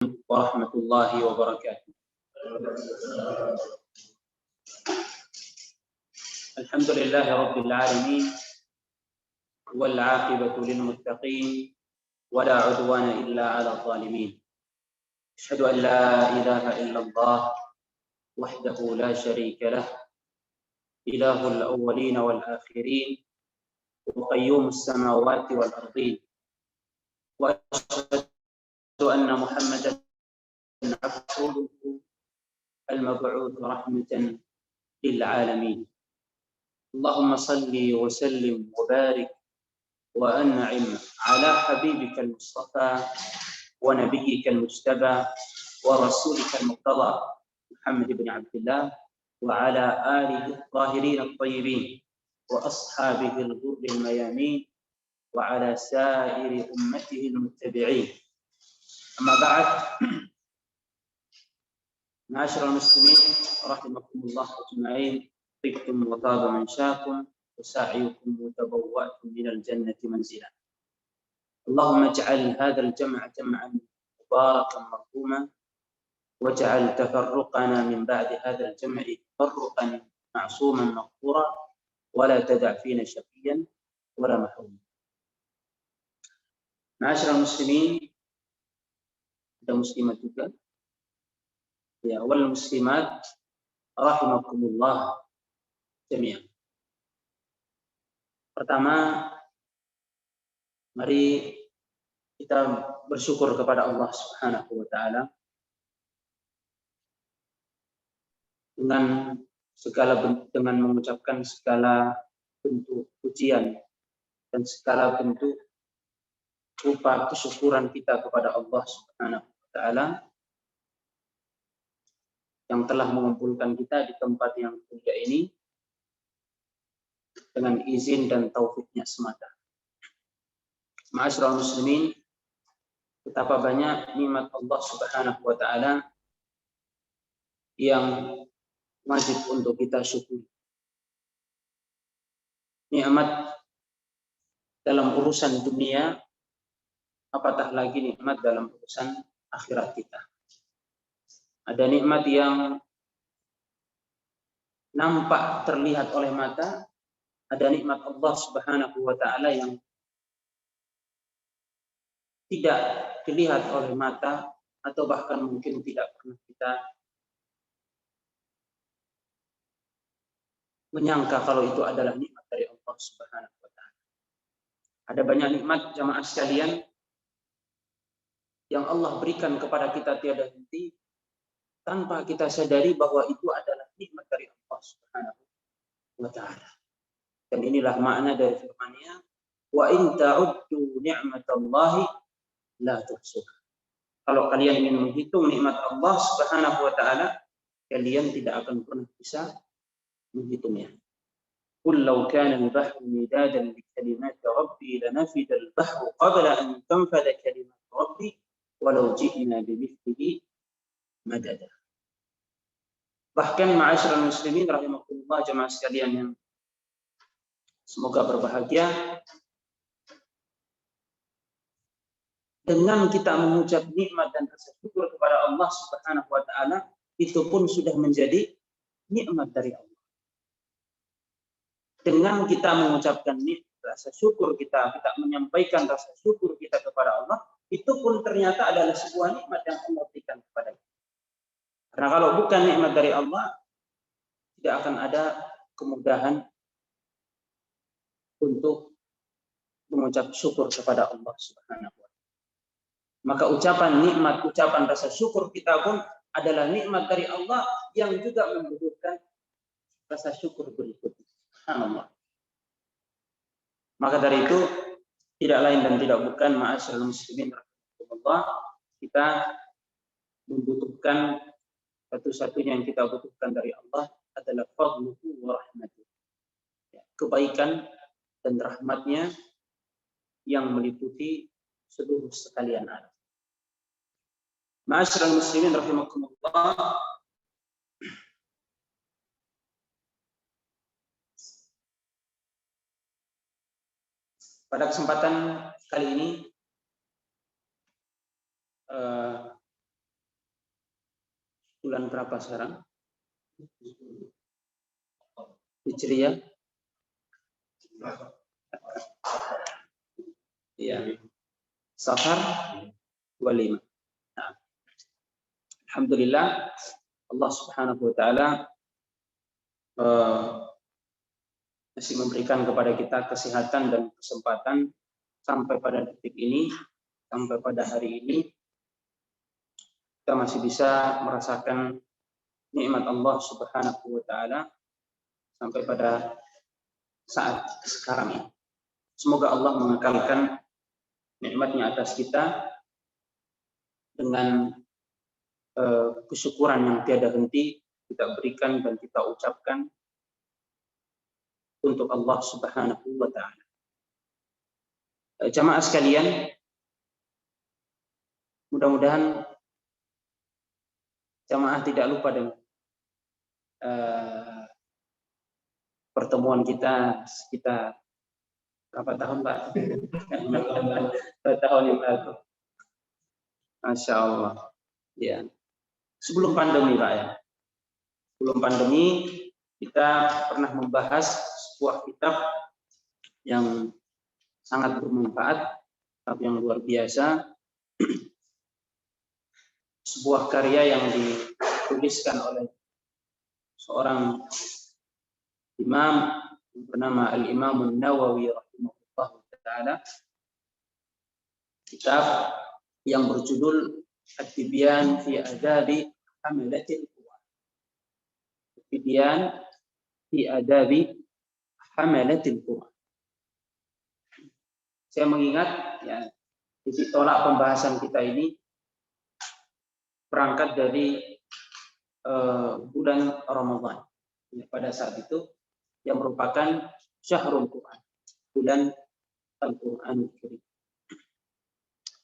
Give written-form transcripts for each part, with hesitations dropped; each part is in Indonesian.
ورحمة الله وبركاته. الحمد لله رب العالمين والعاقبة للمتقين ولا عدوان إلا على الظالمين. أشهد أن لا إله إلا الله وحده لا شريك له إله الأولين والآخرين وقيوم السماوات والأرضين، وأشهد أن محمدا عبده المبعوث رحمة للعالمين. اللهم صل وسلم وبارك وأنعم على حبيبك المصطفى ونبيك المجتبى ورسولك المرتضى محمد بن عبد الله وعلى آله الطاهرين الطيبين وأصحابه الغر الميامين وعلى سائر أمته المتبعين. أما بعد، معاشر المسلمين رحمكم الله أجمعين، طبتم وطاب منشاكم وسعيكم وتبوأتم من الجنة منزلا. اللهم اجعل هذا الجمع جمعا مباركا مرحوما، واجعل تفرقنا من بعد هذا الجمع تفرقا معصوما مغفورا، ولا تدع فينا شقيا ولا محروما. معاشر المسلمين dan muslimat juga, ya, wal muslimat rahimakumullah jami'an. Pertama, mari kita bersyukur kepada Allah Subhanahu wa taala dengan mengucapkan segala bentuk pujian dan segala bentuk rupa kesyukuran kita kepada Allah Subhanahu wa taala yang telah mengumpulkan kita di tempat yang mulia ini dengan izin dan taufiknya semata. Ma'asyiral muslimin, betapa banyak nikmat Allah Subhanahu wa taala yang wajib untuk kita syukuri. Nikmat dalam urusan dunia, apatah lagi nikmat dalam urusan akhirat kita. Ada nikmat yang nampak terlihat oleh mata, ada nikmat Allah Subhanahu wa taala yang tidak dilihat oleh mata atau bahkan mungkin tidak pernah kita menyangka kalau itu adalah nikmat dari Allah Subhanahu wa taala. Ada banyak nikmat jamaah sekalian yang Allah berikan kepada kita tiada henti tanpa kita sadari bahwa itu adalah nikmat dari Allah Subhanahu wa taala. Dan inilah makna dari firman-Nya, wa in ta'uddu ni'matallahi la tuhsuha. Kalau kalian ingin menghitung nikmat Allah Subhanahu wa taala, kalian tidak akan pernah bisa menghitungnya. Qul law kana al-bahru midadan li kalimati rabbi lanafida al-bahru qabla an tanfada kalimatu rabbi walau ji'na bimithlihi madada. Bahkan ma'asyiral muslimin rahimakumullah jemaah sekalian yang semoga berbahagia, dengan kita mengucap nikmat dan rasa syukur kepada Allah Subhanahu wa taala, itu pun sudah menjadi nikmat dari Allah. Dengan kita mengucapkan rasa syukur kita menyampaikan rasa syukur kita kepada Allah, itu pun ternyata adalah sebuah nikmat yang Allah berikan kepada kita. Karena kalau bukan nikmat dari Allah, tidak akan ada kemudahan untuk mengucap syukur kepada Allah Subhanahu wa taala. Maka ucapan nikmat, ucapan rasa syukur kita pun adalah nikmat dari Allah yang juga membutuhkan rasa syukur berikutnya. Subhanallah. Maka dari itu tidak lain dan tidak bukan ma'asyiral muslimin rahimahullah, kita membutuhkan satu-satunya yang kita butuhkan dari Allah adalah fadluhu wa rahmatuhu. Kebaikan dan rahmatnya yang meliputi seluruh sekalian alam. Ma'asyiral muslimin rahimakumullah, pada kesempatan kali ini Bulan berapa sekarang? Hijriah? Iya. Safar 25. Nah, alhamdulillah Allah Subhanahu wa taala masih memberikan kepada kita kesehatan dan kesempatan sampai pada detik ini, sampai pada hari ini kita masih bisa merasakan nikmat Allah Subhanahu wa taala sampai pada saat sekarang ini. Semoga Allah mengekalkan nikmatnya atas kita dengan kesyukuran yang tiada henti kita berikan dan kita ucapkan untuk Allah Subhanahu wa taala. Jamaah sekalian, mudah-mudahan jamaah tidak lupa dengan pertemuan kita sekitar berapa tahun, Pak? 2 tahun yang lalu. Masya Allah. Ya. Sebelum pandemi, Pak, ya. Sebelum pandemi kita pernah membahas sebuah kitab yang sangat bermanfaat, kitab yang luar biasa, sebuah karya yang dituliskan oleh seorang imam bernama Al-Imam An-Nawawi rahimahullah ta'ala, kitab yang berjudul At-Tibyan fi Adabi Hamalatil Quran. At-Tibyan fi Adabi Hamalatil Quran. Saya mengingat ya, titik tolak pembahasan kita ini berangkat dari bulan Ramadan. Ya, pada saat itu yang merupakan Syahrul Quran, bulan Al-Quran Al-Karim.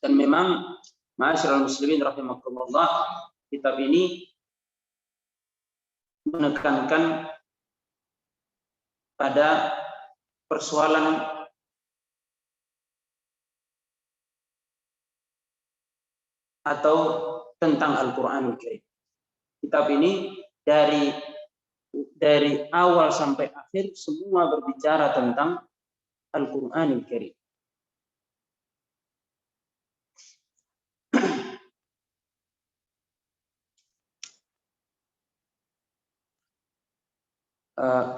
Dan memang ma'asyiral muslimin rahimakumullah, kitab ini menekankan pada persoalan atau tentang Al-Quran Al-Karim. Kitab ini dari awal sampai akhir semua berbicara tentang Al-Quran Al-Karim.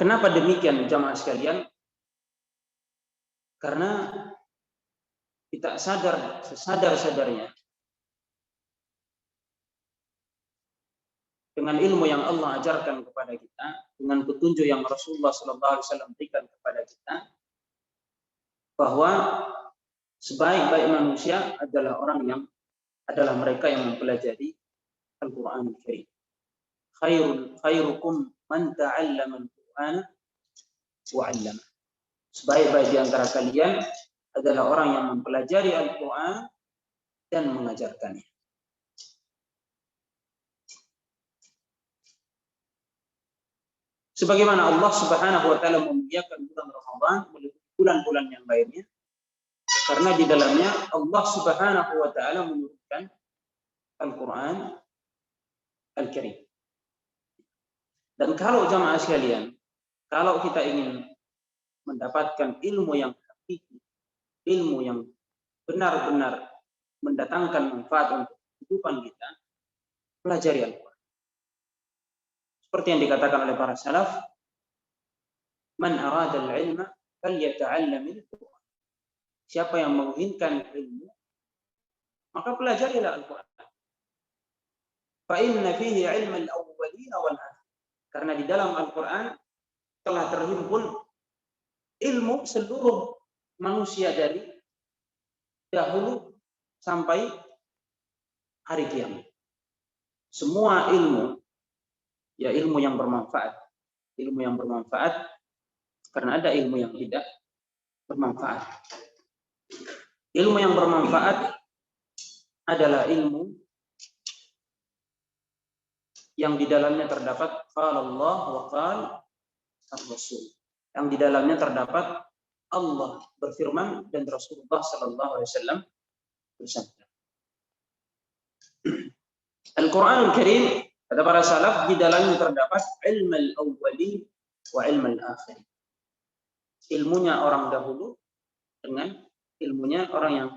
Kenapa demikian jamaah sekalian? Karena kita sesadar-sadarnya dengan ilmu yang Allah ajarkan kepada kita, dengan petunjuk yang Rasulullah SAW berikan kepada kita, bahwa sebaik-baik manusia adalah mereka yang mempelajari Al-Quran Al-Karim. Khairukum man ta'allama al-Qur'ana wa 'allama. Sebaik-baik di antara kalian adalah orang yang mempelajari Al-Quran dan mengajarkannya. Sebagaimana Allah Subhanahu wa taala memuliakan bulan Ramadan melebihi bulan-bulan yang lainnya, karena di dalamnya Allah Subhanahu wa taala menurunkan Al-Quran Al-Karim. Dan kalau jamaah sekalian, kalau kita ingin mendapatkan ilmu yang hakiki, ilmu yang benar-benar mendatangkan manfaat untuk kehidupan kita, pelajari Al-Quran. Seperti yang dikatakan oleh para salaf, man arada al-ilma falyata'allam al-Quran. Siapa yang menginginkan ilmu, maka pelajarilah Al-Quran. Fa inna fihi ilma al-awwalin wal akhirin. Karena di dalam Al-Quran telah terhimpun ilmu seluruh manusia dari dahulu sampai hari kiamat. Semua ilmu, ya ilmu yang bermanfaat. Ilmu yang bermanfaat, karena ada ilmu yang tidak bermanfaat. Ilmu yang bermanfaat adalah ilmu yang di dalamnya terdapat qala Allah wa qala ar-Rasul. Yang di dalamnya terdapat Allah berfirman dan Rasulullah sallallahu alaihi wasallam bersabda. Al-Quran Al-Karim Kata para salaf, di dalamnya terdapat ilmal awwali wa ilmal akhir. Ilmunya orang dahulu dengan ilmunya orang yang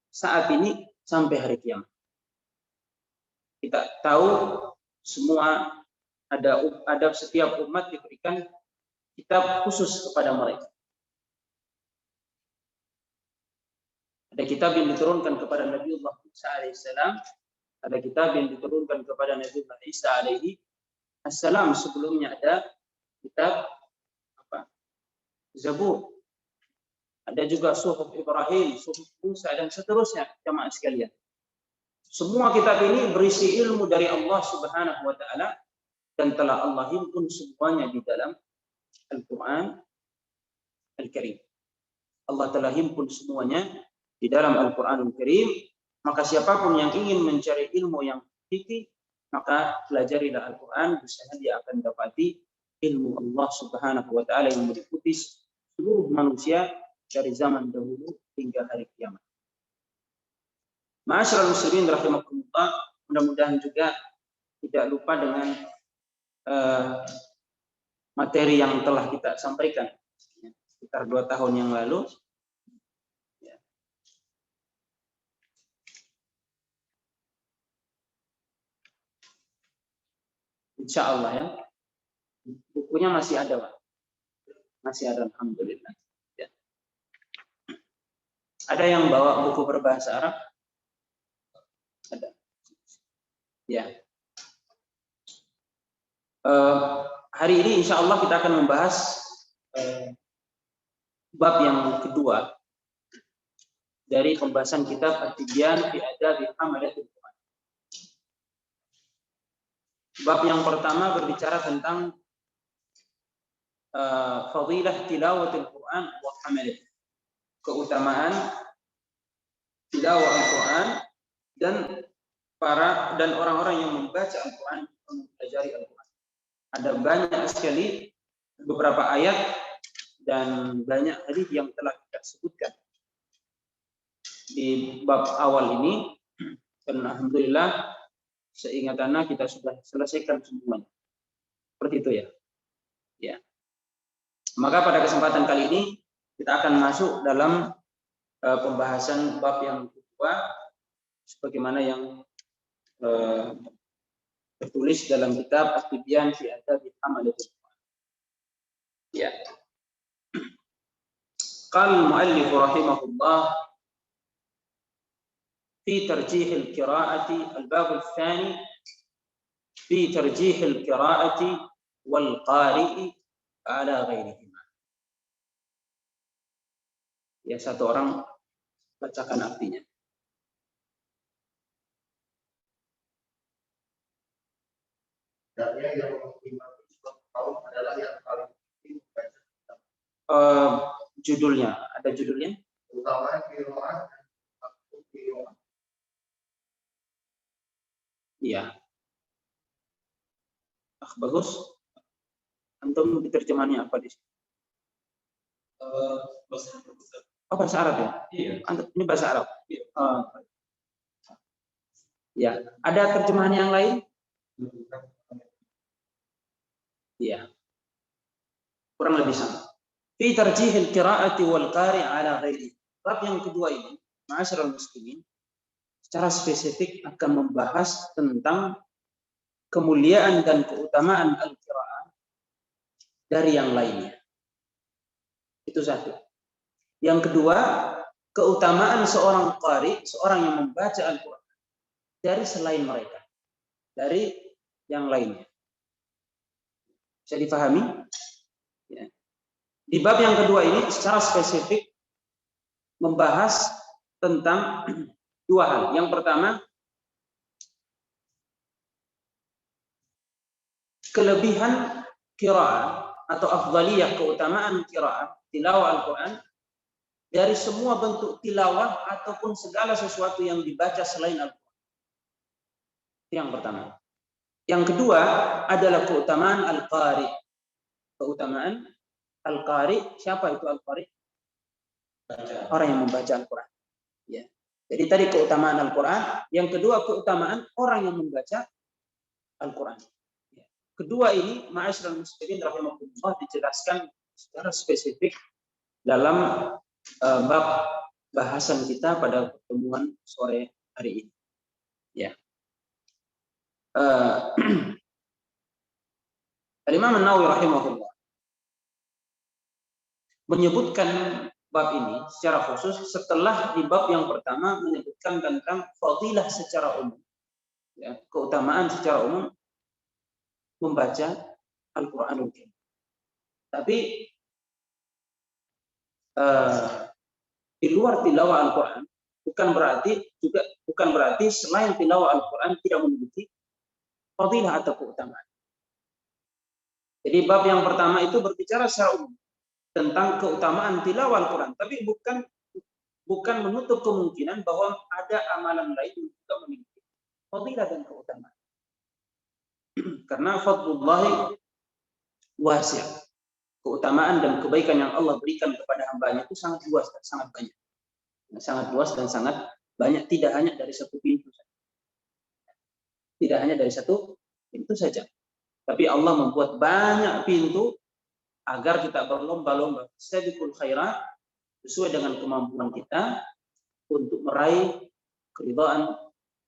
saat ini sampai hari kiamat. Kita tahu semua ada setiap umat diberikan kitab khusus kepada mereka. Ada kitab yang diturunkan kepada Nabiullah Musa alaihissalam, ada kitab yang diturunkan kepada Nabiullah Isa alaihi assalam. Sebelumnya ada kitab Zabur. Ada juga Suhuf Ibrahim, Suhuf Musa, dan seterusnya, jamaah sekalian. Semua kitab ini berisi ilmu dari Allah Subhanahu wa taala dan telah Allah himpun semuanya di dalam Al-Qur'an Al-Karim. Allah telah himpun semuanya di dalam Al-Qur'an Al-Karim. Maka siapapun yang ingin mencari ilmu yang hakiki, maka pelajarilah Al-Qur'an, bisanya dia akan dapati ilmu Allah Subhanahu wa taala yang meliputi seluruh manusia dari zaman dahulu hingga hari kiamat. Ma'asyiral muslimin rahimakumullah, mudah-mudahan juga tidak lupa dengan materi yang telah kita sampaikan sekitar 2 tahun yang lalu. Insya Allah ya. Bukunya masih ada, Pak. Masih ada, alhamdulillah. Ya. Ada yang bawa buku berbahasa Arab? Ada. Ya. Hari ini insya Allah kita akan membahas bab yang kedua dari pembahasan kitab At-Tibyan fi Adabi Hamalatil Quran. Bab yang pertama berbicara tentang fadilah tilawatil Quran wa hamalatil, keutamaan tilawah Al-Quran dan orang-orang yang membaca Al-Quran, mempelajari Al-Quran. Ada banyak sekali beberapa ayat dan banyak hadis yang telah kita sebutkan di bab awal ini, dan alhamdulillah seingatannya kita sudah selesaikan semuanya. Seperti itu ya. Ya. Maka pada kesempatan kali ini kita akan masuk dalam pembahasan bab yang kedua sebagaimana yang tertulis dalam kitab At-Tibyan fi Adabi Hamalatil Quran. Ya. Qala al-muallif rahimahullah fi tarjih al-qira'ati al-bab ats-tsani fi tarjih al-qira'ati wal qari'i ala ghairihima. Ya, satu orang bacakan artinya. Adalah yang paling penting judulnya, ada judulnya? Utama qiraat dan qiraat. Iya. Bagus. Antum terjemahannya apa di sini? Bahasa Arab ya? Iya. Antum ini bahasa Arab. Iya. Ya, ada terjemahan yang lain? Iya. Kurang lebih sama. Fi tarjihil qira'ati wal qari' ala ghairi. Bab yang kedua ini, ma'asyiral muslimin, secara spesifik akan membahas tentang kemuliaan dan keutamaan al-qira'ah dari yang lainnya. Itu satu. Yang kedua, keutamaan seorang qari, seorang yang membaca Al-Quran dari selain mereka, dari yang lainnya. Bisa difahami? Ya. Di bab yang kedua ini secara spesifik membahas tentang dua hal. Yang pertama, kelebihan qiraah atau afdaliyah, keutamaan qiraah tilawah Al-Quran dari semua bentuk tilawah ataupun segala sesuatu yang dibaca selain Al-Quran. Yang pertama. Yang kedua adalah keutamaan Al-Qari. Keutamaan Al-Qari, siapa itu Al-Qari? Orang yang membaca Al-Quran. Ya. Jadi tadi keutamaan Al-Quran, yang kedua keutamaan orang yang membaca Al-Quran. Kedua ini, ma'asyiral muslimin rahimakumullah, dijelaskan secara spesifik dalam bab bahasan kita pada pertemuan sore hari ini. Ya. Al-Imam An-Nawawi rahimahullah menyebutkan bab ini secara khusus setelah di bab yang pertama menyebutkan tentang fadilah secara umum, ya, keutamaan secara umum membaca Al-Quranul Karim. Tapi di luar tilawah Al-Quran bukan berarti selain tilawah Al-Quran tidak memiliki fadilah atau keutamaan. Jadi bab yang pertama itu berbicara secara umum tentang keutamaan tilawah Al-Quran, tapi bukan menutup kemungkinan bahwa ada amalan lain yang juga memiliki fadilah dan keutamaan. Karena fadlullahi wasi'. Keutamaan dan kebaikan yang Allah berikan kepada hambanya itu sangat luas dan sangat banyak. Sangat luas dan sangat banyak, tidak hanya dari satu pintu saja. Tidak hanya dari satu pintu saja. Tapi Allah membuat banyak pintu agar kita berlomba-lomba sabiqul khairat sesuai dengan kemampuan kita untuk meraih keridhaan,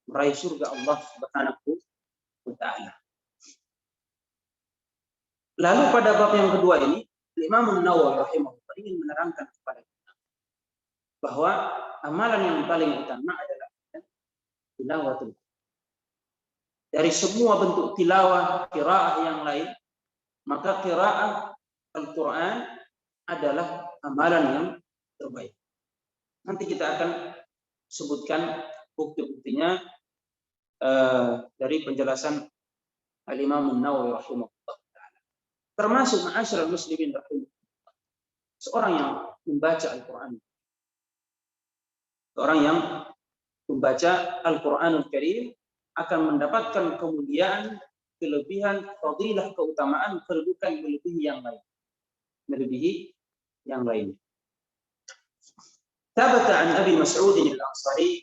meraih surga Allah Subhanahu wa taala. Lalu pada bab yang kedua ini, Imam An-Nawawi rahimahullah ingin menerangkan kepada kita bahwa amalan yang paling utama adalah tilawatul. Dari semua bentuk tilawah, qiraah yang lain, maka qiraah Al-Quran adalah amalan yang terbaik. Nanti kita akan sebutkan bukti-buktinya dari penjelasan Al-Imam An-Nawawi rahimahullah. Termasuk ma'asyiral muslimin rahimahullah, seorang yang membaca Al-Quran, seorang yang membaca Al-Quranul Karim akan mendapatkan kemuliaan, kelebihan, fadilah, keutamaan, kedudukan melebihi yang lain. Melebihi yang lain. Thabata an Abi Mas'ud al-Ansari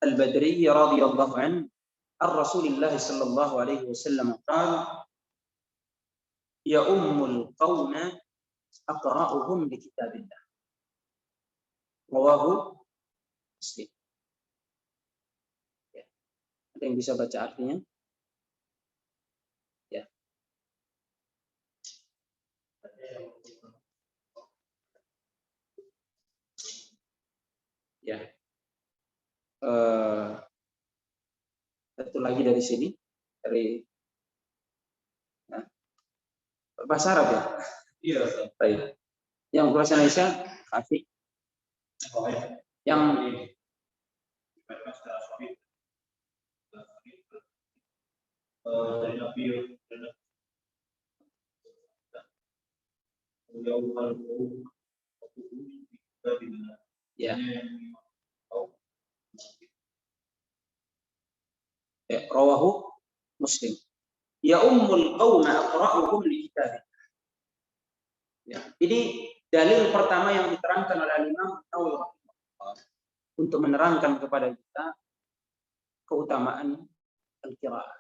al-Badri radhiyallahu anhu ar-Rasulillah sallallahu alaihi wasallam qala ya ummul qauma aqra'uhum bi kitabillah. Rawahu Muslim. Ya. Ada yang bisa baca artinya? Ya. Ya. Satu lagi dari sini, dari bahasa Arab ya? Iya. Baik. Yang bahasa Indonesia, Afiq. Yang ya. Rawahu Muslim. Ya ummul qauma aqra'uhum li kitabillah. Ya, ini dalil pertama yang diterangkan oleh Imam Nawawi untuk menerangkan kepada kita keutamaan al-qiraah.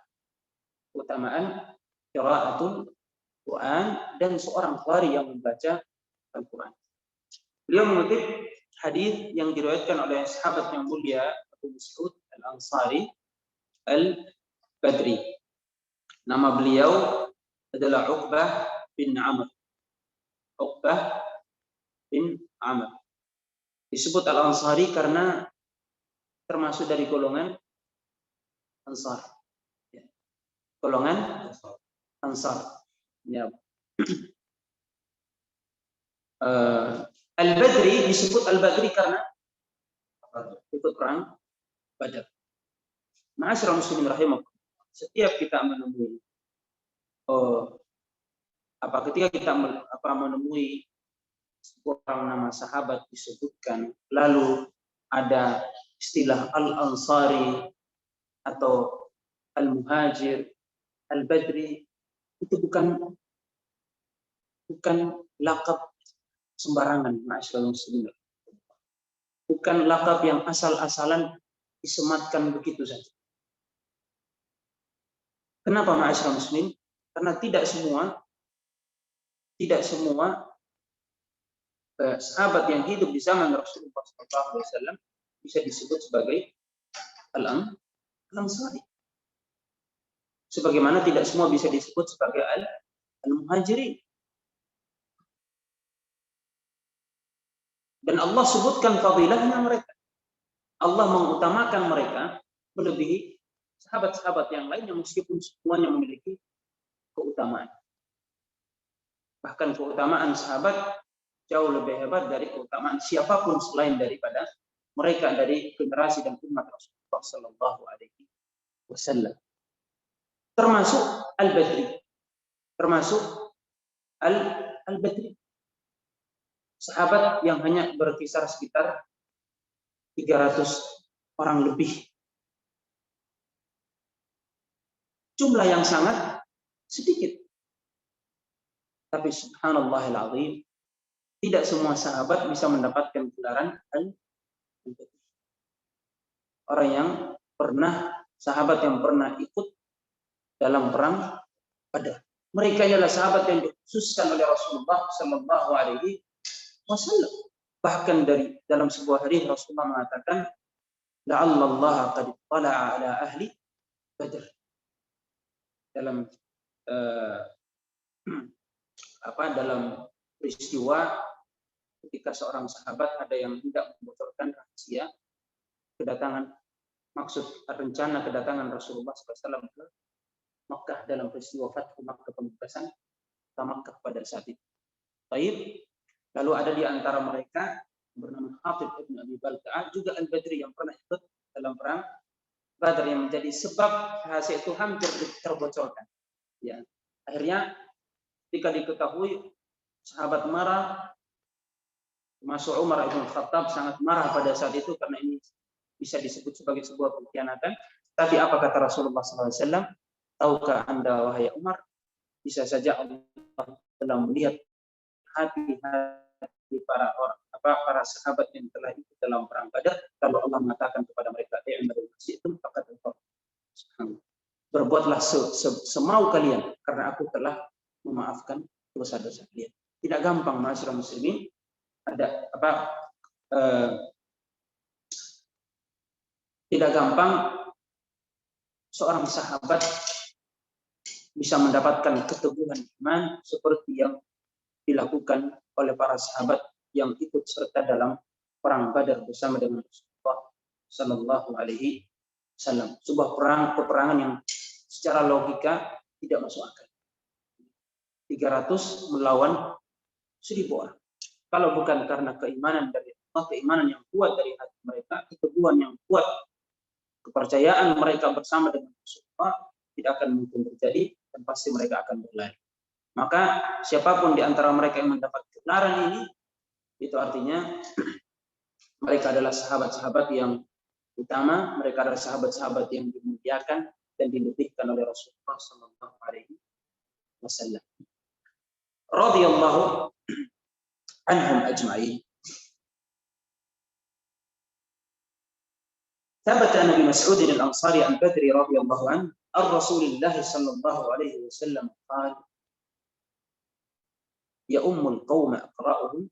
Keutamaan qiraatul Quran dan seorang qari yang membaca Al-Quran. Beliau mengutip hadis yang diriwayatkan oleh sahabat yang mulia Abu Mas'ud al-Ansari al-Badri. Nama beliau adalah Uqbah bin Amr. Uqbah bin Amr. Disebut al-Ansari karena termasuk dari golongan Ansar. Ya. Golongan Ansar. Ya. Al-Badri disebut Al-Badri karena ikut perang Badar. Ma'asyiral muslimin rahimakumullah. Setiap kita menemui ketika kita menemui seorang nama sahabat disebutkan, lalu ada istilah Al-Ansari atau Al-Muhajir, Al-Badri, itu bukan lakab sembarangan, ma'asyiral muslimin. Bukan lakab yang asal-asalan disematkan begitu saja. Kenapa ma'asyiral muslimin? Karena tidak semua sahabat yang hidup di zaman Rasulullah SAW bisa disebut sebagai al-ansari. Sebagaimana tidak semua bisa disebut sebagai al-muhajirin. Dan Allah sebutkan fadilahnya mereka. Allah mengutamakan mereka melebihi sahabat-sahabat yang lainnya meskipun semuanya memiliki keutamaan. Bahkan keutamaan sahabat jauh lebih hebat dari keutamaan siapapun selain daripada mereka dari generasi dan umat Rasulullah Sallallahu Alaihi Wasallam. Termasuk Al-Badri, termasuk Al-Badri, sahabat yang hanya berkisar sekitar 300 orang lebih. Jumlah yang sangat sedikit. Tapi subhanallahil azim, tidak semua sahabat bisa mendapatkan gelaran Al-Badri. Orang yang sahabat yang pernah ikut dalam perang Badar. Mereka adalah sahabat yang dikhususkan oleh Rasulullah Sallallahu Alaihi Wasallam. Bahkan dalam sebuah hadis Rasulullah mengatakan, la'allallaha qad tala'a ala ahli Badr. Dalam dalam peristiwa ketika seorang sahabat ada yang tidak membocorkan rahasia rencana kedatangan Rasulullah SAW ke Makkah dalam peristiwa Fathu Makkah, pembebasan Makkah pada saat itu. Baik, lalu ada di antara mereka bernama Hatib ibn Abi Balta'ah, juga Al-Badri yang pernah ikut dalam perang Badar, yang menjadi sebab rahasia itu hampir terbocorkan. Ya, akhirnya ketika diketahui, sahabat marah, termasuk Umar ibn Khattab sangat marah pada saat itu karena ini bisa disebut sebagai sebuah pengkhianatan. Tapi apa kata Rasulullah SAW? Tahukah Anda wahai Umar, bisa saja Allah telah melihat hati para sahabat yang telah ikut dalam perang Badar, kalau Allah mengatakan kepada mereka, berbuatlah semau kalian karena aku telah memaafkan dosa-dosa kalian. Tidak gampang ma'asyiral muslimin, tidak gampang seorang sahabat bisa mendapatkan keteguhan iman seperti yang dilakukan oleh para sahabat yang ikut serta dalam perang Badar bersama dengan Rasulullah Sallallahu Alaihi Wasallam. Sebuah peperangan yang secara logika tidak masuk akal. 300 melawan 1000 orang. Kalau bukan karena keimanan dari Allah, keimanan yang kuat dari hati mereka, keteguhan yang kuat, kepercayaan mereka bersama dengan Rasulullah, tidak akan mungkin terjadi dan pasti mereka akan berlari. Maka siapapun di antara mereka yang mendapat kebenaran ini, itu artinya mereka adalah sahabat-sahabat yang utama, mereka adalah sahabat-sahabat yang dimuliakan dan dilebihkan oleh Rasulullah Sallallahu Alaihi Wasallam. Radhiyallahu anhum ajma'in. ثبت عن ابي مسعود الانصاري عن بدر رضي الله عنه عن رسول الله صلى الله عليه وسلم قال: يؤم القوم اقرأهم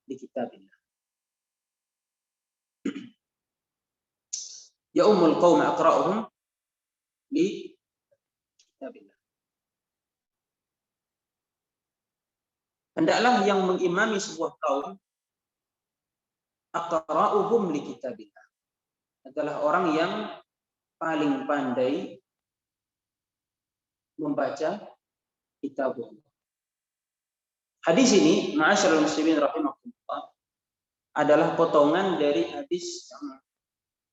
لكتاب الله. يؤم القوم اقرأهم لكتاب الله. Hendaklah yang mengimami sebuah kaum aqra'uhum li kitabillah, adalah orang yang paling pandai membaca kitab Allah. Hadis ini, ma'asyiral muslimin rahimakumullah, adalah potongan dari hadis yang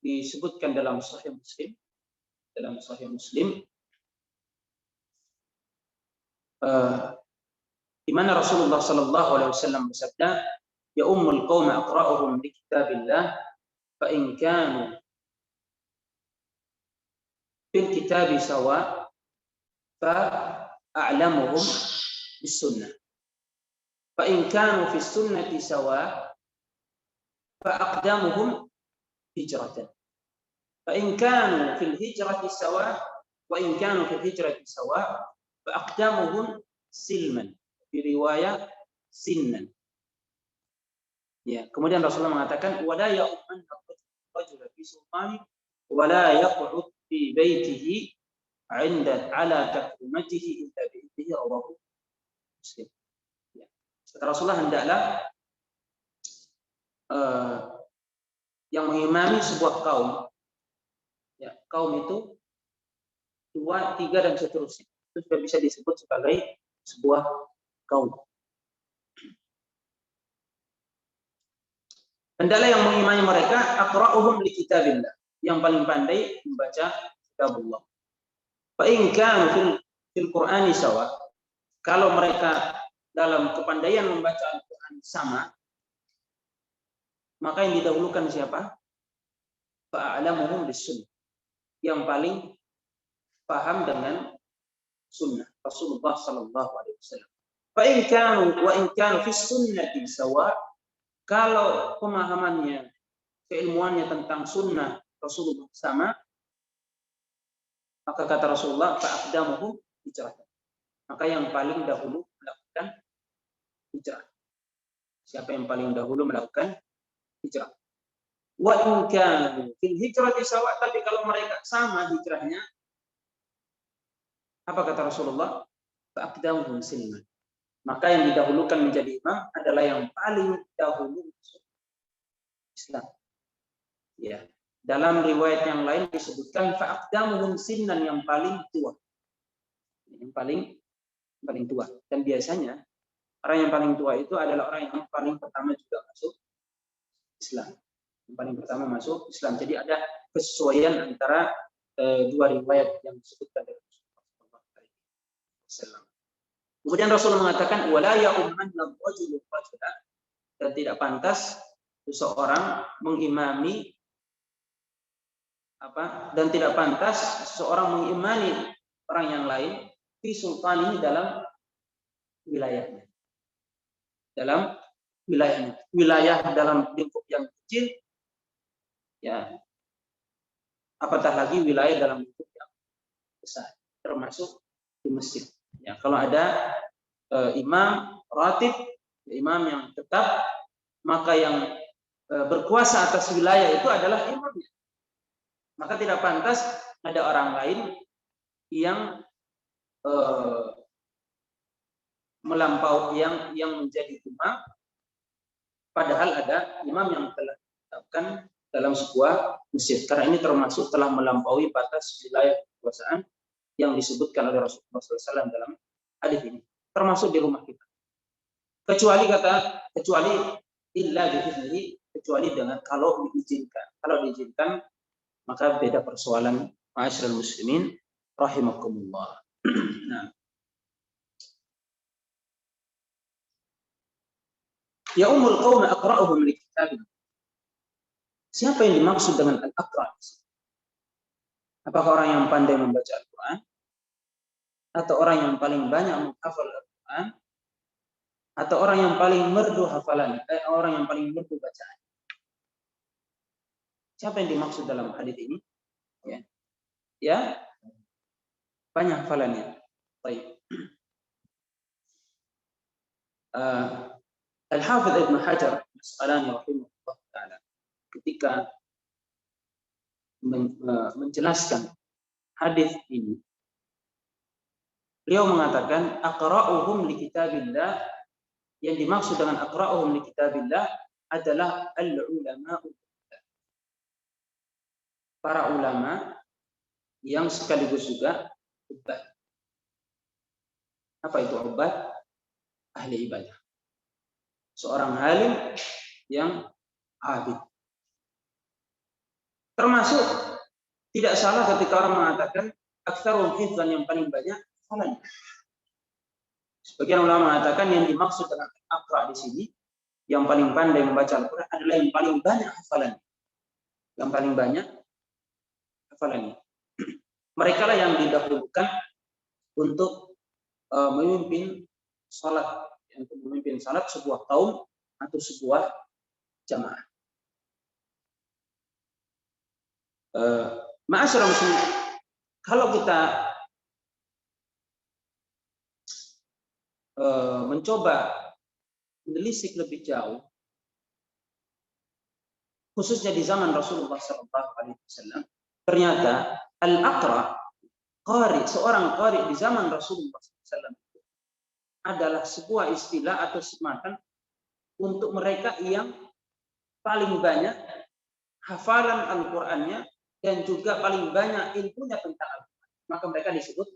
disebutkan dalam Sahih Muslim. Dalam Sahih Muslim, di mana Rasulullah Sallallahu Alaihi Wasallam bersabda, ya ummul qaum aqra'uhum li kitabillah, fa in kanu fil kitabi sawa fa a'lamuhum bis sunnah, fa in kanu fis sunnati sawa fa aqdamuhum hijratan, fa in kanu fil hijrati sawa wa in kanu fil hijrati sawa fa aqdamuhum silman, di riwayat sinnan. Ya, kemudian Rasulullah mengatakan wala ya'umman rajul fi sultani wala yaq'ud fi baitihi 'inda ala takrimatihi illa bi idnihi, rawahu Muslim. Ya. Kata Rasulullah, hendaklah yang mengimami sebuah kaum, ya, kaum itu 2, 3 dan seterusnya, itu sudah bisa disebut sebagai sebuah kaum. Hendaklah yang mengimami mereka aqra'uhum li kitabillah, yang paling pandai membaca kitabullah. Fa in kanu fil Qur'ani sawa, kalau mereka dalam kepandaian membaca Al-Qur'an sama, maka yang didahulukan siapa? Fa'alamuhum bis-sunnah, yang paling paham dengan sunnah Rasulullah sallallahu alaihi wasallam. Fa in kanu fis sunnati sawa, kalau pemahamannya, keilmuannya tentang sunnah Rasulullah sama, maka kata Rasulullah fa'aqdamuhum hijrah, maka yang paling dahulu melakukan hijrah. Siapa yang paling dahulu melakukan hijrah? Wa in kanu fil hijrati sawa, tapi kalau mereka sama hijrahnya, apa kata Rasulullah? Fa'aqdamuhum silman, maka yang didahulukan menjadi imam adalah yang paling dahulu masuk Islam. Ya, dalam riwayat yang lain disebutkan fa'aqdamuhum sinnan, yang paling tua. Yang paling tua. Dan biasanya orang yang paling tua itu adalah orang yang paling pertama juga masuk Islam. Yang paling pertama masuk Islam. Jadi ada kesesuaian antara dua riwayat yang disebutkan dari Rasulullah SAW. Kemudian Rasul mengatakan wala ya'ummanna rajulu rajulan, dan tidak pantas seseorang mengimami dan tidak pantas seseorang mengimani orang yang lain fi sultanihi, dalam wilayahnya. Dalam wilayahnya. Wilayah dalam lingkup yang kecil, ya, apatah lagi wilayah dalam lingkup yang besar, termasuk di masjid. Ya, kalau ada imam ratib, imam yang tetap, maka yang berkuasa atas wilayah itu adalah imamnya. Maka tidak pantas ada orang lain yang melampau, yang menjadi imam, padahal ada imam yang telah ditetapkan dalam sebuah masjid. Karena ini termasuk telah melampaui batas wilayah kekuasaan yang disebutkan oleh Rasulullah SAW dalam hadis ini, termasuk di rumah kita. Kecuali illa biidznihi, kecuali dengan kalau diizinkan. Kalau diizinkan maka beda persoalan. Ma'asyiral muslimin rahimakumullah. Nah, ya umul qaum aqra'uhum li kitabillah. Siapa yang dimaksud dengan al-aqra'? Apakah orang yang pandai membaca Al-Qur'an, atau orang yang paling banyak menghafal Al-Qur'an, atau orang yang paling merdu hafalan, orang yang paling merdu bacaan? Siapa yang dimaksud dalam hadis ini? Ya, banyak hafalannya. Baik. Al-Hafidz Ibnu Hajar Al-Asqalani rahimahullah taala ketika menjelaskan hadis ini, beliau mengatakan aqra'uhum li kitabillah, yang dimaksud dengan aqra'uhum li kitabillah adalah al-ulama, para ulama yang sekaligus juga ubad. Apa itu ubad? Ahli ibadah. Seorang alim yang abid. Termasuk tidak salah ketika orang mengatakan aktsarul hifdzan, yang paling banyak hafalan. Sebagian ulama mengatakan yang dimaksud dengan aqra di sini, yang paling pandai membaca Al-Qur'an, adalah yang paling banyak hafalan. Yang paling banyak hafalannya. Mereka lah yang didahulukan untuk memimpin salat, untuk memimpin salat sebuah kaum atau sebuah jamaah. Ma'asyiral muslimin, Kalau kita mencoba menelisik lebih jauh, khususnya di zaman Rasulullah SAW, ternyata al-aqra, seorang qari di zaman Rasulullah SAW adalah sebuah istilah atau semacam untuk mereka yang paling banyak hafalan Al-Qur'annya dan juga paling banyak ilmunya tentang Al-Qur'an. Maka mereka disebut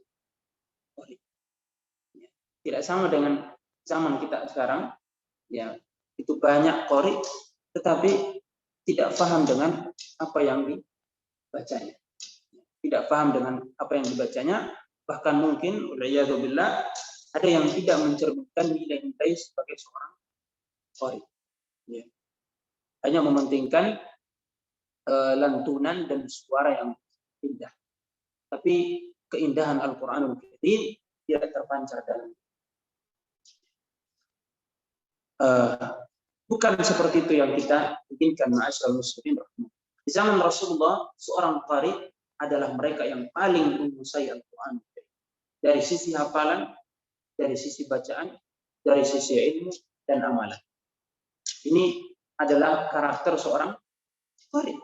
qari. Tidak sama dengan zaman kita sekarang, ya, itu banyak qari tetapi tidak paham dengan apa yang dibacanya. Tidak paham dengan apa yang dibacanya, bahkan mungkin waliyadzubillah ada yang tidak mencerminkan nilai-nilai sebagai seorang qari. Ya. Hanya mementingkan lantunan dan suara yang indah. Tapi keindahan Al-Qur'anul Karim tidak terpancar dalam. Bukan seperti itu yang kita inginkan, ma'asyiral muslimin. Di zaman Rasulullah, seorang qari adalah mereka yang paling menguasai Al-Qur'an. Dari sisi hafalan, dari sisi bacaan, dari sisi ilmu dan amalan. Ini adalah karakter seorang qari.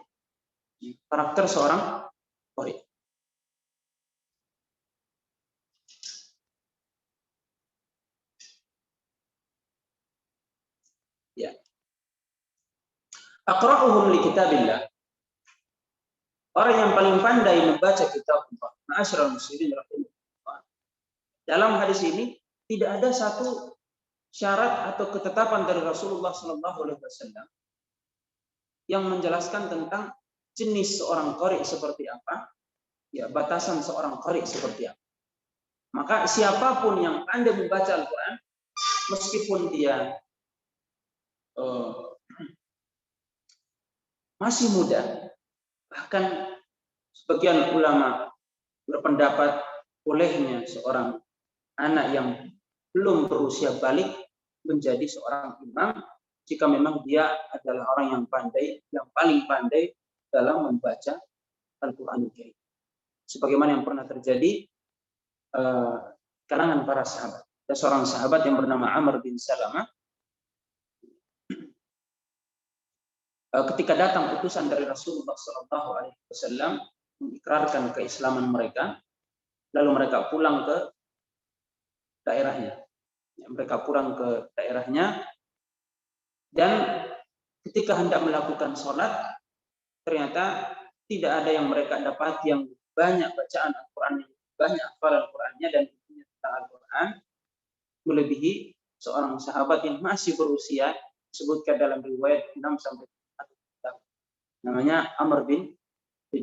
Karakter seorang qari. Ya. Aqra'uhum li kitabillah. Orang yang paling pandai membaca kitab Allah. Ma'asyiral muslimin rahimahullah. Dalam hadis ini tidak ada satu syarat atau ketetapan dari Rasulullah SAW yang menjelaskan tentang jenis seorang qari seperti apa, ya, batasan seorang qari seperti apa. Maka siapapun yang pandai membaca Al-Quran, meskipun dia masih muda, bahkan sebagian ulama berpendapat bolehnya seorang anak yang belum berusia balik menjadi seorang imam jika memang dia adalah orang yang pandai, yang paling pandai dalam membaca Al-Qur'anul Karim. Sebagaimana yang pernah terjadi kalangan para sahabat. Ada seorang sahabat yang bernama Amr bin Salamah. Ketika datang utusan dari Rasulullah SAW mengikrarkan keislaman mereka, lalu mereka pulang ke daerahnya. Mereka pulang ke daerahnya, dan ketika hendak melakukan sholat, ternyata tidak ada yang mereka dapat yang banyak bacaan Al-Quran, banyak hafalan Al-Qurannya dan ilmunya tentang Al-Quran, melebihi seorang sahabat yang masih berusia, disebutkan dalam riwayat 6-7 tahun. Namanya Amr bin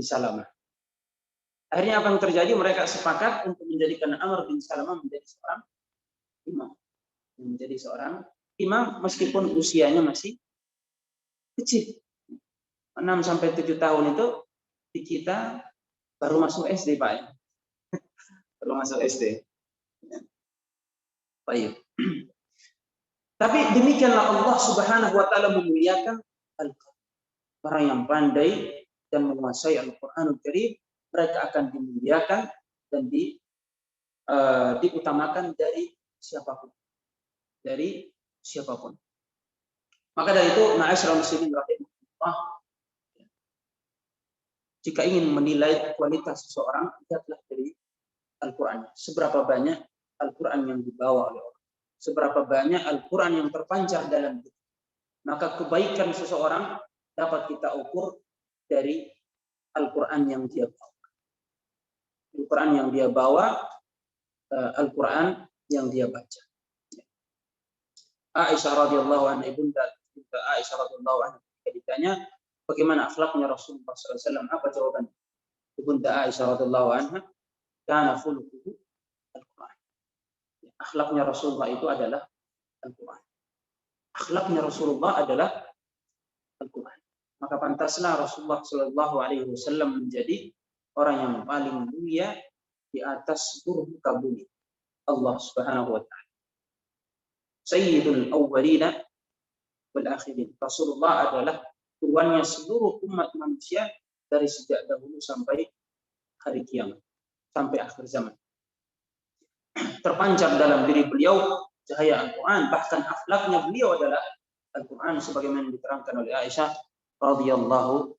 Salamah. Akhirnya apa yang terjadi? Mereka sepakat untuk menjadikan Amr bin Salamah menjadi seorang imam. Menjadi seorang imam meskipun usianya masih kecil. 6-7 tahun itu di kita baru masuk SD, Pak. Baru masuk SD. Baik. Tapi demikianlah Allah Subhanahu wa taala memuliakan Al-Qur'an. Orang yang pandai dan menguasai Al-Qur'anul Karim, mereka akan dimuliakan dan diutamakan dari siapapun. Dari siapapun. Maka dari itu, ma'asyiral muslimin rahimahullah, jika ingin menilai kualitas seseorang, lihatlah dari Al-Qur'an. Seberapa banyak Al-Qur'an yang dibawa oleh orang. Seberapa banyak Al-Qur'an yang terpancar dalam diri. Maka kebaikan seseorang dapat kita ukur dari Al-Qur'an yang dia bawa. Al-Qur'an yang dia bawa, Al-Qur'an yang dia baca. Aisyah radhiyallahu anha, ibunda Aisyah radhiyallahu anha, ketika ditanya bagaimana akhlaknya Rasulullah SAW, apa jawaban ibunda Aisyah radhiyallahu anha? Kana khuluquhu Al-Qur'an. Akhlaknya Rasulullah itu adalah Al-Qur'an. Akhlaknya Rasulullah adalah Al-Qur'an. Maka pantaslah Rasulullah SAW menjadi orang yang paling mulia di atas seluruh muka bumi Allah Subhanahu wa taala. Sayyidul awwalina wal akhirin. Rasulullah adalah tuannya seluruh umat manusia dari sejak dahulu sampai hari kiamat. sampai akhir zaman. Terpancar dalam diri beliau cahaya Al-Quran, bahkan akhlaknya beliau adalah Al-Quran sebagaimana diterangkan oleh Aisyah radhiyallahu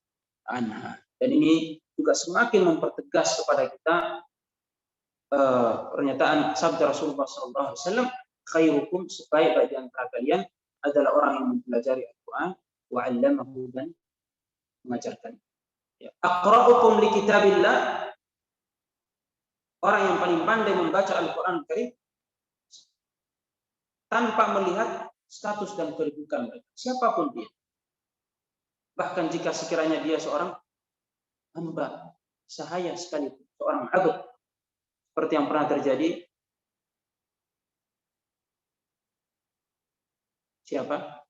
anha. Dan ini juga semakin mempertegas kepada kita pernyataan sabda Rasulullah SAW, khairukum, sebaik-baik di antara kalian adalah orang yang mempelajari Al-Quran wa 'allamahu, dan mengajarkan. Ya. Aqra'ukum li kitabillah, orang yang paling pandai membaca Al-Quran Karim tanpa melihat status dan kedudukan mereka, siapapun dia. Bahkan jika sekiranya dia seorang hamba sahaya sekalipun, seorang abd, seperti yang pernah terjadi siapa?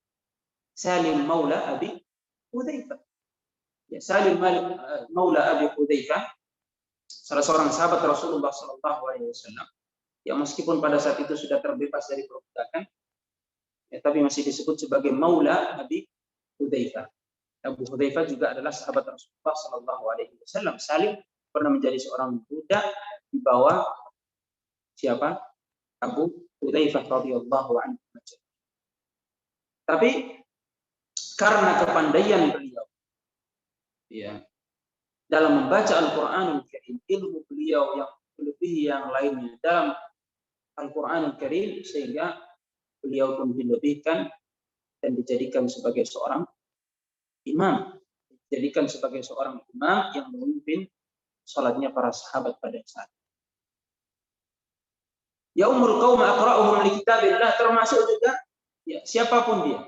Salim Maula Abi Hudzaifah. Ya, Salim Maula Abi Hudzaifah, salah seorang sahabat Rasulullah SAW, yang meskipun pada saat itu sudah terbebas dari perbudakan, ya, tapi masih disebut sebagai Maula Abi Hudzaifah. Abu Hudzaifah juga adalah sahabat Rasulullah SAW. Salim pernah menjadi seorang budak di bawah siapa? Abu Hudzaifah radhiyallahu anhu. Tapi karena kepandaian beliau, ya, dalam membaca Al-Qur'anul Karim, ilmu beliau yang melebihi yang lainnya dalam Al-Qur'anul Karim, sehingga beliau pun dilebihkan dan dijadikan sebagai seorang imam, dijadikan sebagai seorang imam yang memimpin salatnya para sahabat pada saat. Ya umul qaum aqra'uhum li kitabillah, termasuk juga ya, siapapun dia.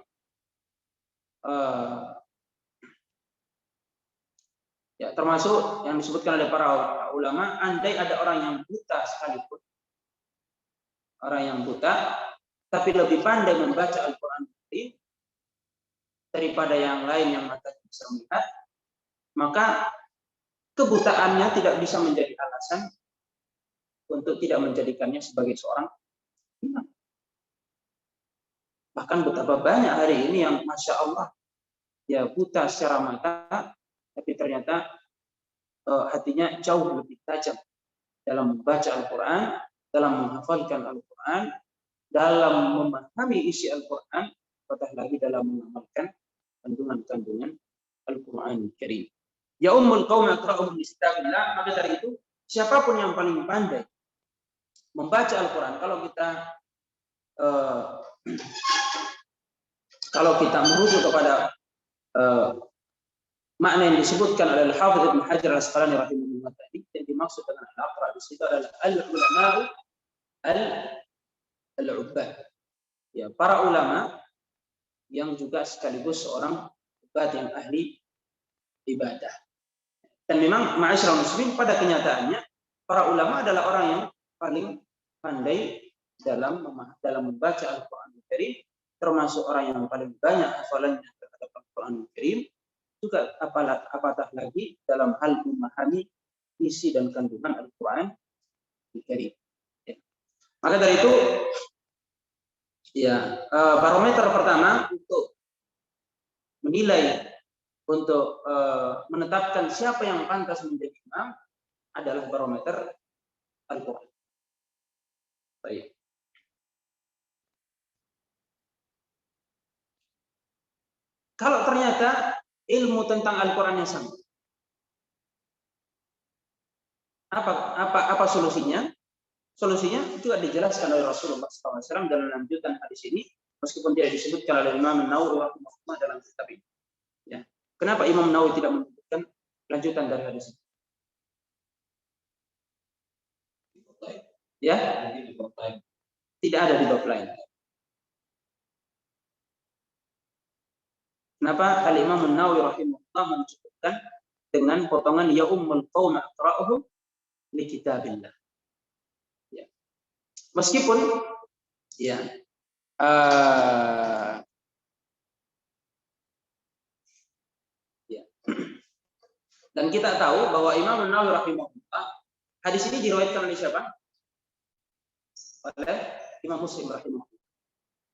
Ya, termasuk yang disebutkan oleh para ulama, andai ada orang yang buta sekalipun, orang yang buta tapi lebih pandai membaca Al-Quran daripada yang lain yang matanya bisa melihat, maka kebutaannya tidak bisa menjadi alasan untuk tidak menjadikannya sebagai seorang imam. Bahkan betapa banyak hari ini yang Masya Allah, ya, buta secara mata, tapi ternyata hatinya jauh lebih tajam dalam membaca Al-Quran, dalam menghafalkan Al-Quran, dalam memahami isi Al-Quran, apatah lagi dalam mengamalkan kandungan-kandungan Al-Quran Karim. Ya ummul qaum aqra'uhum li kitabillah, maka dari itu siapapun yang paling pandai membaca Al-Quran, kalau kita merujuk kepada makna yang disebutkan oleh Al-Hafidz Ibnu Hajar Al-Asqalani rahimahullah tadi, yang dimaksud dengan al-aqra di situ adalah al-ulama al-ubbad. Ya, para ulama yang juga sekaligus seorang ubbad yang ahli ibadah. Dan memang ma'asyiral muslimin, pada kenyataannya para ulama adalah orang yang paling pandai dalam membaca Al-Qur'an Karim, termasuk orang yang paling banyak hafalannya terhadap Al-Qur'an Karim, juga apatah lagi dalam hal memahami isi dan kandungan Al-Quran Karim. Ya. Maka dari itu, ya, barometer pertama untuk menilai, untuk menetapkan siapa yang pantas menjadi imam adalah barometer Al-Quran. Baik. Kalau ternyata ilmu tentang Al-Quran yang sama, apa solusinya? Solusinya juga dijelaskan oleh Rasulullah SAW dalam lanjutan hadis ini, meskipun tidak disebutkan oleh Imam Nawawi rahimahullah dalam kitab ini. Ya. Kenapa Imam Nawawi tidak menyebutkan lanjutan dari hadis ini? Ya, tidak ada di bab lain. Kenapa Al-Imam Nawawi rahimahullah menyebutkan dengan potongan ya ummul qaum aqra'uhum li kitabillah. Ya. Meskipun ya ya. Dan kita tahu bahwa Imam Nawawi rahimahullah, hadis ini diriwayatkan oleh siapa? Oleh Imam Muslim rahimahullah.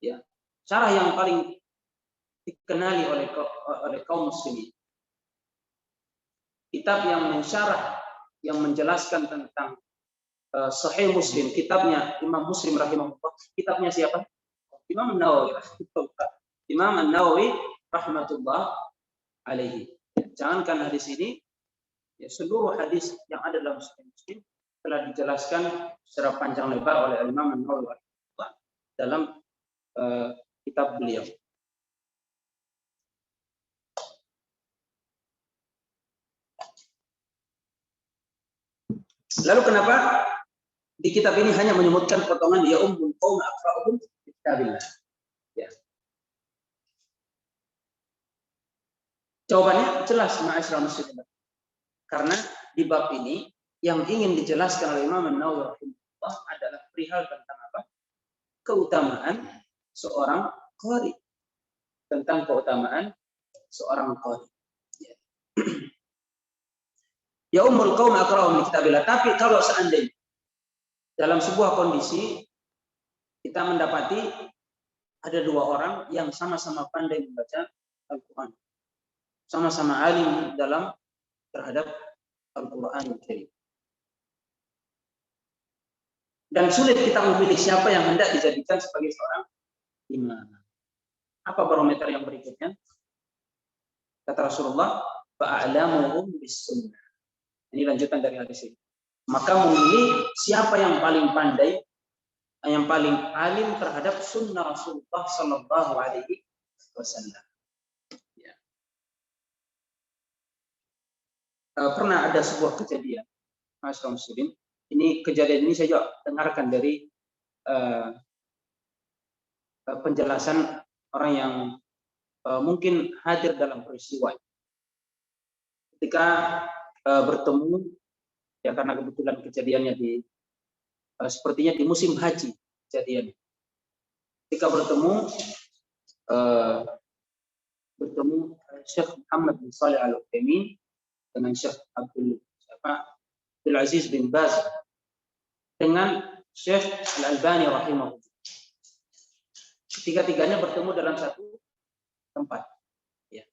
Ya. Cara yang paling dikenali oleh kaum muslimin. Kitab yang mensyarah, yang menjelaskan tentang Sahih Muslim, kitabnya Imam Muslim rahimahullah. Kitabnya siapa? Imam An-Nawawi rahimahullah. Imam An-Nawawi rahmatullah alaihi. Jangankan hadis ini, ya, seluruh hadis yang ada dalam Sahih Muslim telah dijelaskan secara panjang lebar oleh Imam An-Nawawi rahimahullah dalam kitab beliau. Lalu kenapa di kitab ini hanya menyebutkan potongan ya ummul qaum aqra'uhum bi kitabillah? Ya. Jawabannya jelas, ma'asyiral muslimin. Karena di bab ini yang ingin dijelaskan oleh Imam An-Nawawi rahimahullah adalah perihal tentang apa? Keutamaan seorang qari. Tentang keutamaan seorang qari. Ya. Ya ummul qaum aqra'uhum bi kitabillah. Tapi kalau seandainya dalam sebuah kondisi kita mendapati ada dua orang yang sama-sama pandai membaca Al-Quran, sama-sama alim dalam terhadap Al-Quran Al-Karim, dan sulit kita memilih siapa yang hendak dijadikan sebagai seorang imam. Apa barometer yang berikutnya? Kata Rasulullah, fa'alamuhum bis-sunnah. Ini lanjutan dari hadis ini. Maka memilih siapa yang paling pandai, yang paling alim terhadap sunnah Rasulullah Sallallahu Alaihi Wasallam. Ya. Pernah ada sebuah kejadian, Mas Muslim. Ini kejadian ini saya juga dengarkan dari penjelasan orang yang mungkin hadir dalam peristiwa. Ketika bertemu, ya karena kebetulan kejadiannya sepertinya di musim haji kejadian. Ketika bertemu Syekh Muhammad bin Shalih Al-Utsaimin dengan Syekh Abdul Aziz bin Baz dengan Syekh Al-Albani rahimahullah. Ketiga-tiganya bertemu dalam satu tempat. Ya.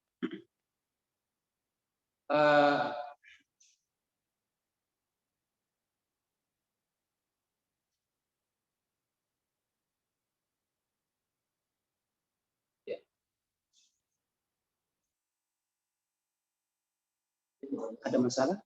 Ada masalah?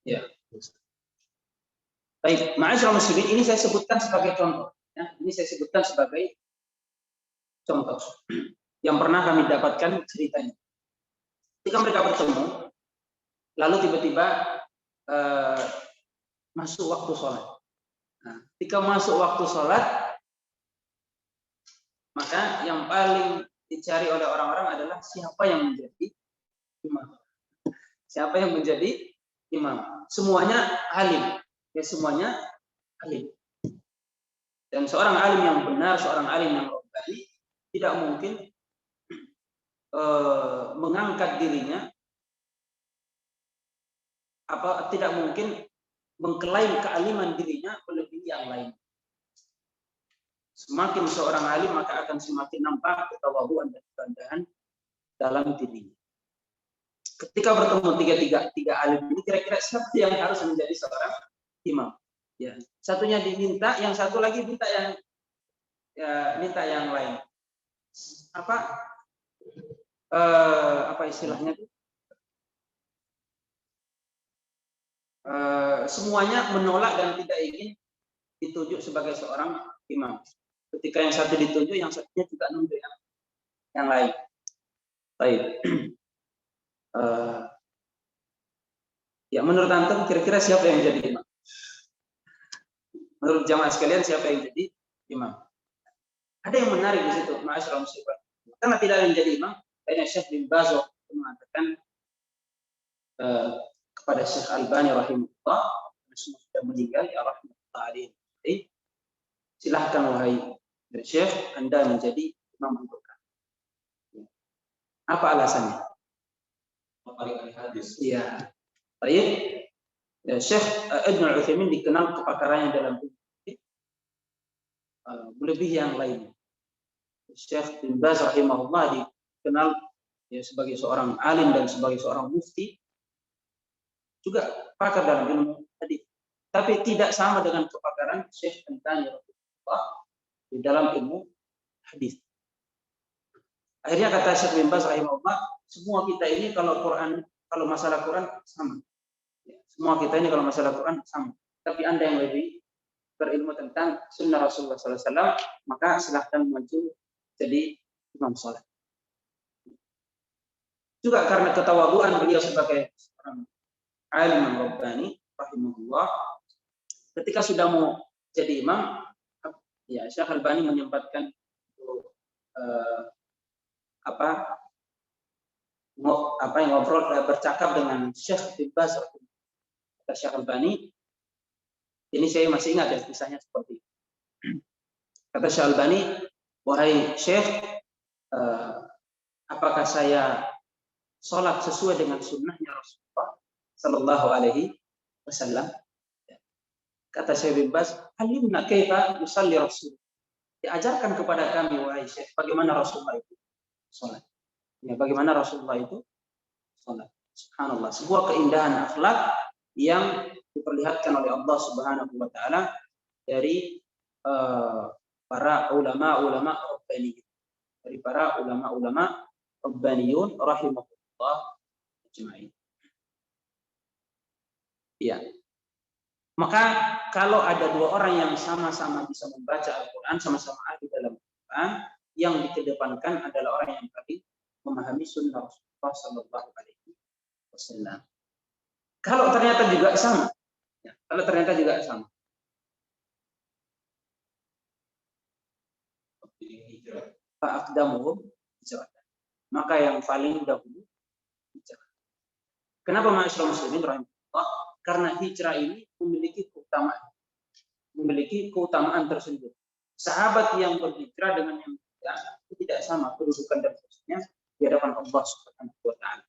Ya. Baik, ma'asyiral muslimin, ini saya sebutkan sebagai contoh. Ya, ini saya sebutkan sebagai contoh yang pernah kami dapatkan ceritanya. Ketika mereka bertemu, lalu tiba-tiba masuk waktu sholat. Nah, ketika masuk waktu sholat, maka yang paling dicari oleh orang-orang adalah siapa yang menjadi imam. Siapa yang menjadi imam? Semuanya alim. Ya, semuanya alim. Dan seorang alim yang benar, seorang alim yang rabbani tidak mungkin mengangkat dirinya, tidak mungkin mengklaim kealiman dirinya melebihi yang lain. Semakin seorang alim, maka akan semakin nampak ketawaduan dan kerendahan dalam dirinya. Ketika bertemu tiga alim ini, kira-kira siapa yang harus menjadi seorang imam? Ya, satunya diminta, yang satu lagi minta yang lain. Apa istilahnya itu? Semuanya menolak dan tidak ingin ditunjuk sebagai seorang imam. Ketika yang satu ditunjuk, yang satunya juga nunjuk yang lain. Baik. Ya, menurut antum kira-kira siapa yang jadi imam? Menurut jamaah sekalian, siapa yang jadi imam? Ada yang menarik di situ, ma'asyiral muslimin. Karena tidak ada yang jadi imam, kayaknya Syekh bin Baz mengatakan kepada Syekh Al-Albani rahimahullah, sudah meninggal ya rahmatullah alaihi. Jadi silahkan wahai Syekh, Anda menjadi imam untuk kami. Apa alasannya? Hadis. Ya. Baik. Ya, Syekh Ibnu Utsaimin dikenal kepakarannya dalam melebihi yang lain. Syekh bin Baz rahimahullah dikenal ya, sebagai seorang alim dan sebagai seorang mufti, juga pakar dalam ilmu hadis. Tapi tidak sama dengan kepakaran Syekh Al-Albani rahimahullah di dalam ilmu hadis. Akhirnya kata Syekh bin Baz rahimahullah, semua kita ini kalau masalah Quran sama. Ya, semua kita ini kalau masalah Quran sama. Tapi Anda yang lebih berilmu tentang sunnah Rasulullah SAW, maka silahkan maju jadi imam sholat. Juga karena ketawaduan beliau sebagai seorang alim rabbani rahimahullah, ketika sudah mau jadi imam, ya Syekh Al-Albani menyempatkan untuk ngobrol bercakap dengan Syekh bin Baz. Kata Syekh Al-Albani, ini saya masih ingat ya kisahnya seperti itu. Kata Syekh Al-Albani, wahai Syekh, apakah saya sholat sesuai dengan sunnahnya Rasulullah Sallallahu Alaihi Wasallam? Kata Syekh bin Baz, alimna kaifa yusalli Rasul. Diajarkan kepada kami wahai Syekh, bagaimana Rasulullah itu sholat. Ya, bagaimana Rasulullah itu sholat. Subhanallah, sebuah keindahan akhlak yang diperlihatkan oleh Allah Subhanahu wa taala dari para ulama-ulama rabbaniyun. Dari para ulama-ulama rabbaniyun rahimahullah ajma'in. Ya. Maka kalau ada dua orang yang sama-sama bisa membaca Al-Qur'an, sama-sama ahli dalam Al-Qur'an, yang dikedepankan adalah orang yang paling memahami sunnah Rasulullah Sallallahu Alaihi Wasallam. Kalau ternyata juga sama, ya, fa'aqdamuhum hijratan, maka yang paling dahulu hijrah. Kenapa ma'asyiral muslimin rahimahullah? Karena hijrah ini memiliki keutamaan tersendiri. Sahabat yang berhijrah dengan yang tidak sama kedudukan dan posisinya di hadapan Allah Subhanahu wa taala.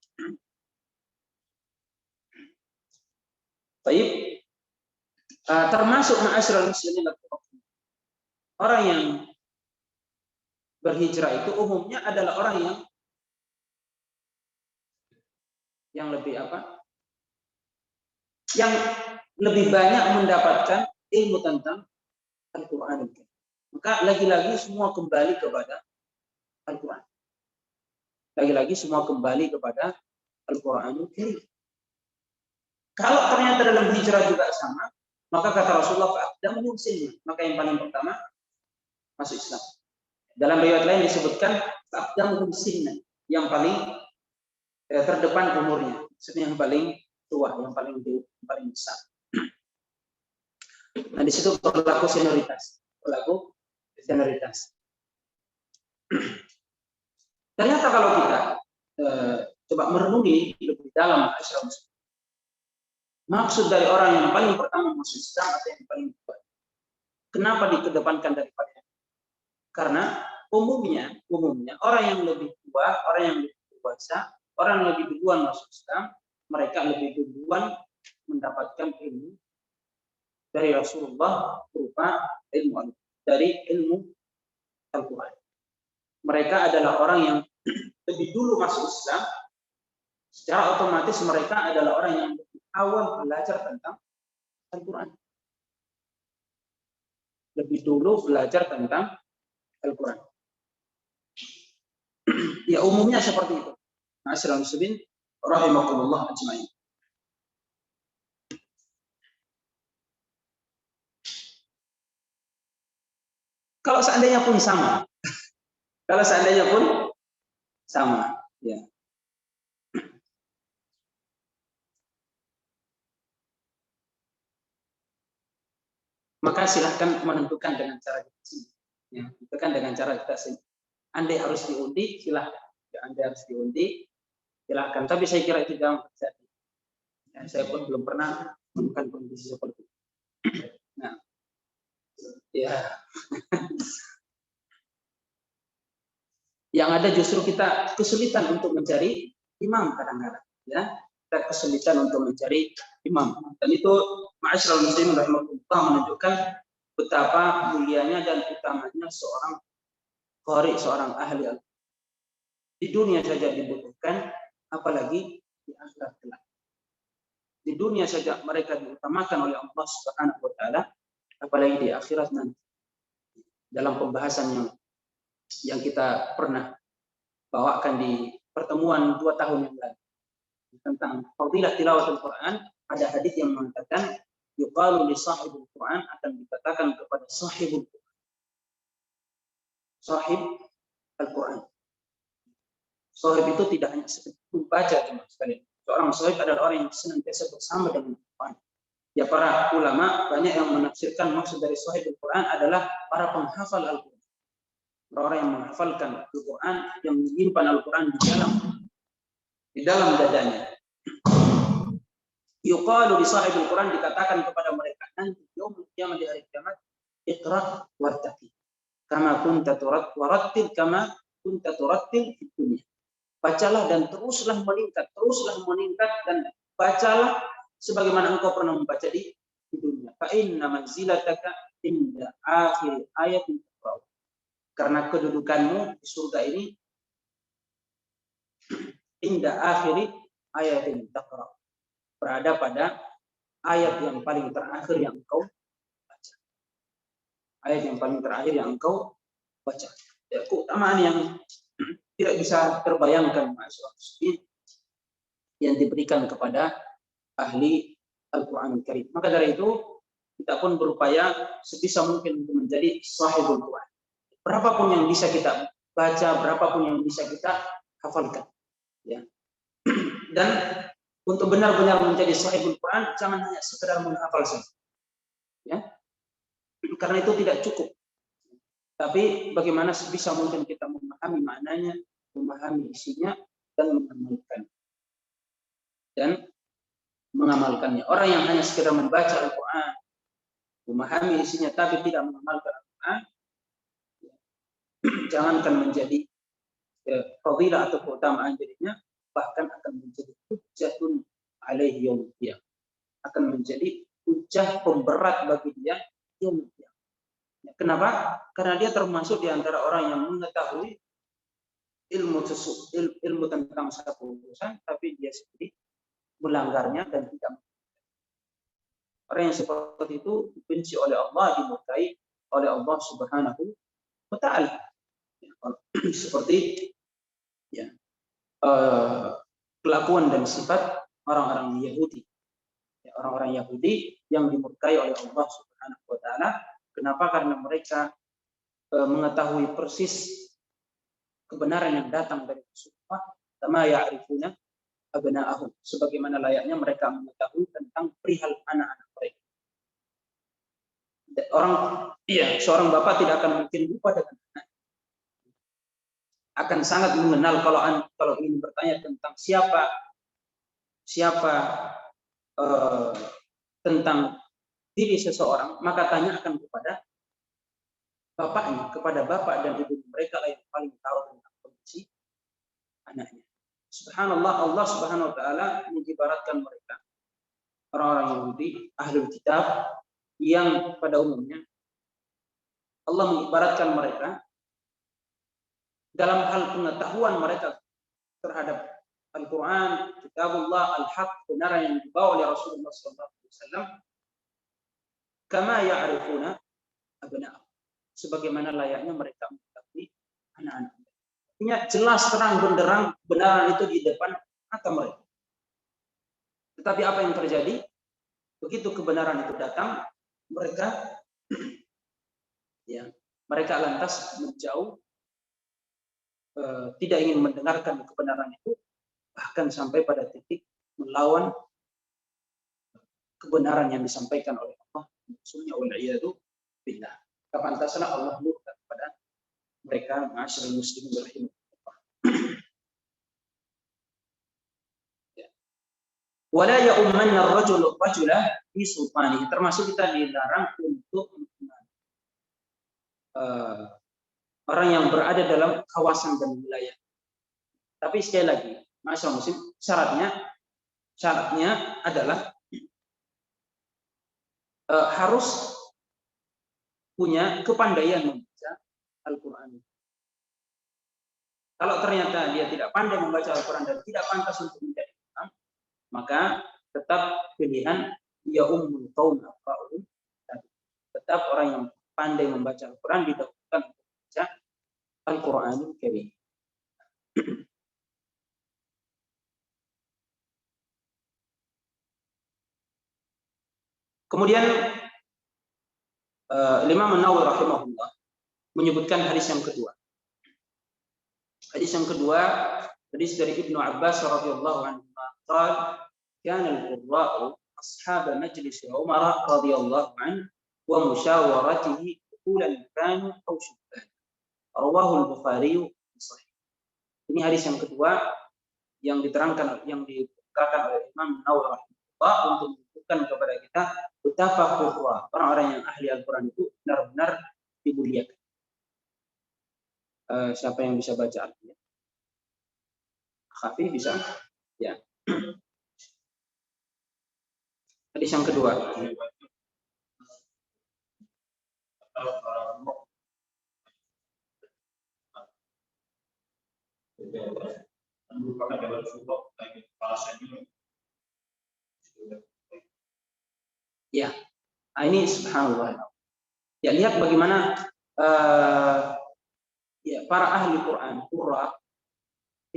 Baik, termasuk ma'asyiral muslimin, orang yang berhijrah itu umumnya adalah orang yang lebih yang lebih banyak mendapatkan ilmu tentang Al-Qur'an. Maka lagi-lagi semua kembali kepada Al-Qur'an. Lagi-lagi semua kembali kepada Al-Qur'anul Karim. Kalau ternyata dalam hijrah juga sama, maka kata Rasulullah fa'aqdamuhum sinna, maka yang paling pertama masuk Islam. Dalam riwayat lain disebutkan fa'aqdamuhum sinna, yang paling terdepan umurnya, maksudnya yang paling tua, yang paling besar. Nah, di situ berlaku senioritas. Ternyata kalau kita coba merenungi lebih dalam maksud dari orang yang paling pertama masuk Islam atau yang paling tua, kenapa dikedepankan daripada? Karena umumnya orang yang lebih tua, orang yang lebih dewasa, orang yang lebih duluan masuk Islam, mereka lebih duluan mendapatkan ilmu dari Rasulullah berupa ilmu Al-Quran. Mereka adalah orang yang lebih dulu masuk Islam, secara otomatis mereka adalah orang yang lebih awal belajar tentang Al-Quran. Lebih dulu belajar tentang Al-Quran. Ya umumnya seperti itu. Ma'asyiral muslimin rahimakumullah ajma'in. Kalau seandainya pun sama, ya. Maka silahkan menentukan dengan cara kita sendiri. Ya, tentukan dengan cara kita sendiri. Anda harus diundi, silahkan. Ya, Anda harus diundi, silahkan. Tapi saya kira itu jangan terjadi. Ya, saya pun belum pernah menemukan kondisi seperti itu. Ya. Yang ada justru kita kesulitan untuk mencari imam kadang-kadang, ya. Kita kesulitan untuk mencari imam. Dan itu ma'asyiral muslimin rahimahullah menunjukkan betapa mulianya dan utamanya seorang qari, seorang ahli Al-Quran. Di dunia saja dibutuhkan, apalagi di akhirat kelak. Di dunia saja mereka diutamakan oleh Allah Subhanahu wa taala, apalagi di akhirat nanti. Dalam pembahasan yang kita pernah bawakan di pertemuan 2 tahun yang lalu tentang fadilah tilawatul Quran, ada hadis yang mengatakan yuqalu li sahibul Quran, akan dikatakan kepada sahibul Quran, sahib Al-Quran. Sahib itu tidak hanya sekedar membaca cuma sekali. Seorang sahib adalah orang yang senantiasa bersama dengan Al-Quran. Ya, para ulama banyak yang menafsirkan maksud dari sahibul Quran adalah para penghafal Al-Quran. Orang yang menghafalkan Al-Quran, yang menyimpan Al-Quran di dalam dadanya. Yuqalu li sahibil Quran, dikatakan kepada mereka nanti yaumul qiyamah, di hari kiamat, iqra wartaqi kama kunta turattil kama kunta turattil fid dunya. Bacalah dan teruslah meningkat dan bacalah sebagaimana engkau pernah membaca di dunia. Fa inna manzilataka inda akhir ayatin taqra. Karena kedudukanmu di surga ini inda akhiri ayatin taqra, berada pada ayat yang paling terakhir yang engkau baca. Ayat yang paling terakhir yang engkau baca. Ya, keutamaan yang tidak bisa terbayangkan yang diberikan kepada ahli Al-Quran Karim. Maka dari itu kita pun berupaya sebisa mungkin untuk menjadi sahibul Quran. Berapapun yang bisa kita baca, berapapun yang bisa kita hafalkan, ya. Dan untuk benar-benar menjadi sahibul Quran, jangan hanya sekedar menghafal saja, ya. Karena itu tidak cukup. Tapi bagaimana sebisa mungkin kita memahami maknanya, memahami isinya, dan mengamalkannya. Orang yang hanya sekedar membaca Al-Quran, memahami isinya, tapi tidak mengamalkan Al-Quran, jangankan menjadi fadilah atau keutamaan dirinya, bahkan akan menjadi hujjatun alaihi yaumil qiyamah, akan menjadi hujjah pemberat bagi dia yaumil qiyamah. Kenapa? Karena dia termasuk di antara orang yang mengetahui ilmu tentang satu urusan, tapi dia sendiri melanggarnya dan tidak. Orang yang seperti itu dibenci oleh Allah, dimurkai oleh Allah Subhanahu wa taala. Seperti ya, kelakuan dan sifat orang-orang Yahudi. Ya, orang-orang Yahudi yang dimurkai oleh Allah Subhanahu wa taala. Kenapa? Karena mereka mengetahui persis kebenaran yang datang dari Rasulullah, kama ya'rifuna abna'ahum, sebagaimana layaknya mereka mengetahui tentang perihal anak-anak mereka. Seorang bapak tidak akan mungkin lupa dengan anak. Akan sangat mengenal kalau ingin bertanya tentang siapa tentang diri seseorang, maka tanyakan kepada bapaknya, kepada bapak dan ibu mereka lah yang paling tahu tentang kondisi anaknya. Subhanallah, Allah Subhanahu wa taala mengibaratkan mereka, orang-orang Yahudi, ahlul kitab, yang pada umumnya Allah mengibaratkan mereka dalam hal pengetahuan mereka terhadap Al-Quran, Kitabullah, Al-Haq, kebenaran yang dibawa oleh Rasulullah SAW, kama ya'rifuna abna'ahum, sebagaimana layaknya mereka mengetahui anak-anak. Artinya jelas terang benderang kebenaran itu di depan mata mereka. Tetapi apa yang terjadi? Begitu kebenaran itu datang, mereka lantas menjauh, tidak ingin mendengarkan kebenaran itu, bahkan sampai pada titik melawan kebenaran yang disampaikan oleh Allah. Maksudnya wal'iyadu billah. Kepantasan Allah murka kepada mereka, ma'asyiral muslimin rahimahullah. Wala ya'ummanna ar-rajulu rajula fi sultanihi, termasuk kita dilarang untuk orang yang berada dalam kawasan dan wilayah. Tapi sekali lagi, masyaallah muslim, syaratnya adalah harus punya kepandaian membaca Al-Quran. Kalau ternyata dia tidak pandai membaca Al-Quran dan tidak pantas untuk menjadi imam, maka tetap pilihan ya ummul qaum aqra'uhum. Tetap orang yang pandai membaca Al-Quran didahulukan untuk membaca Al-Quranul Karim. Kemudian Imam An-Nawawi rahimahullah menyebutkan hadis yang kedua. Hadis yang kedua, hadis dari Ibnu Abbas radhiyallahu anhu, qala kana al-qurra'u ashab majlis Umar radhiyallahu anhu wa musyawaratihi qulan kanu aw syubban. Rawahu al-Bukhari sahih. Ini hadis yang kedua yang diterangkan oleh Imam Nawawi rahimahullah untuk menunjukkan kepada kita betapa qurra, orang-orang yang ahli Al-Qur'an itu benar-benar dimuliakan. Siapa yang bisa baca artinya? Khafi bisa? Ya. Hadis yang kedua. Ya, nah, ini subhanallah. Ya, lihat bagaimana ya, para ahli Quran, qurra,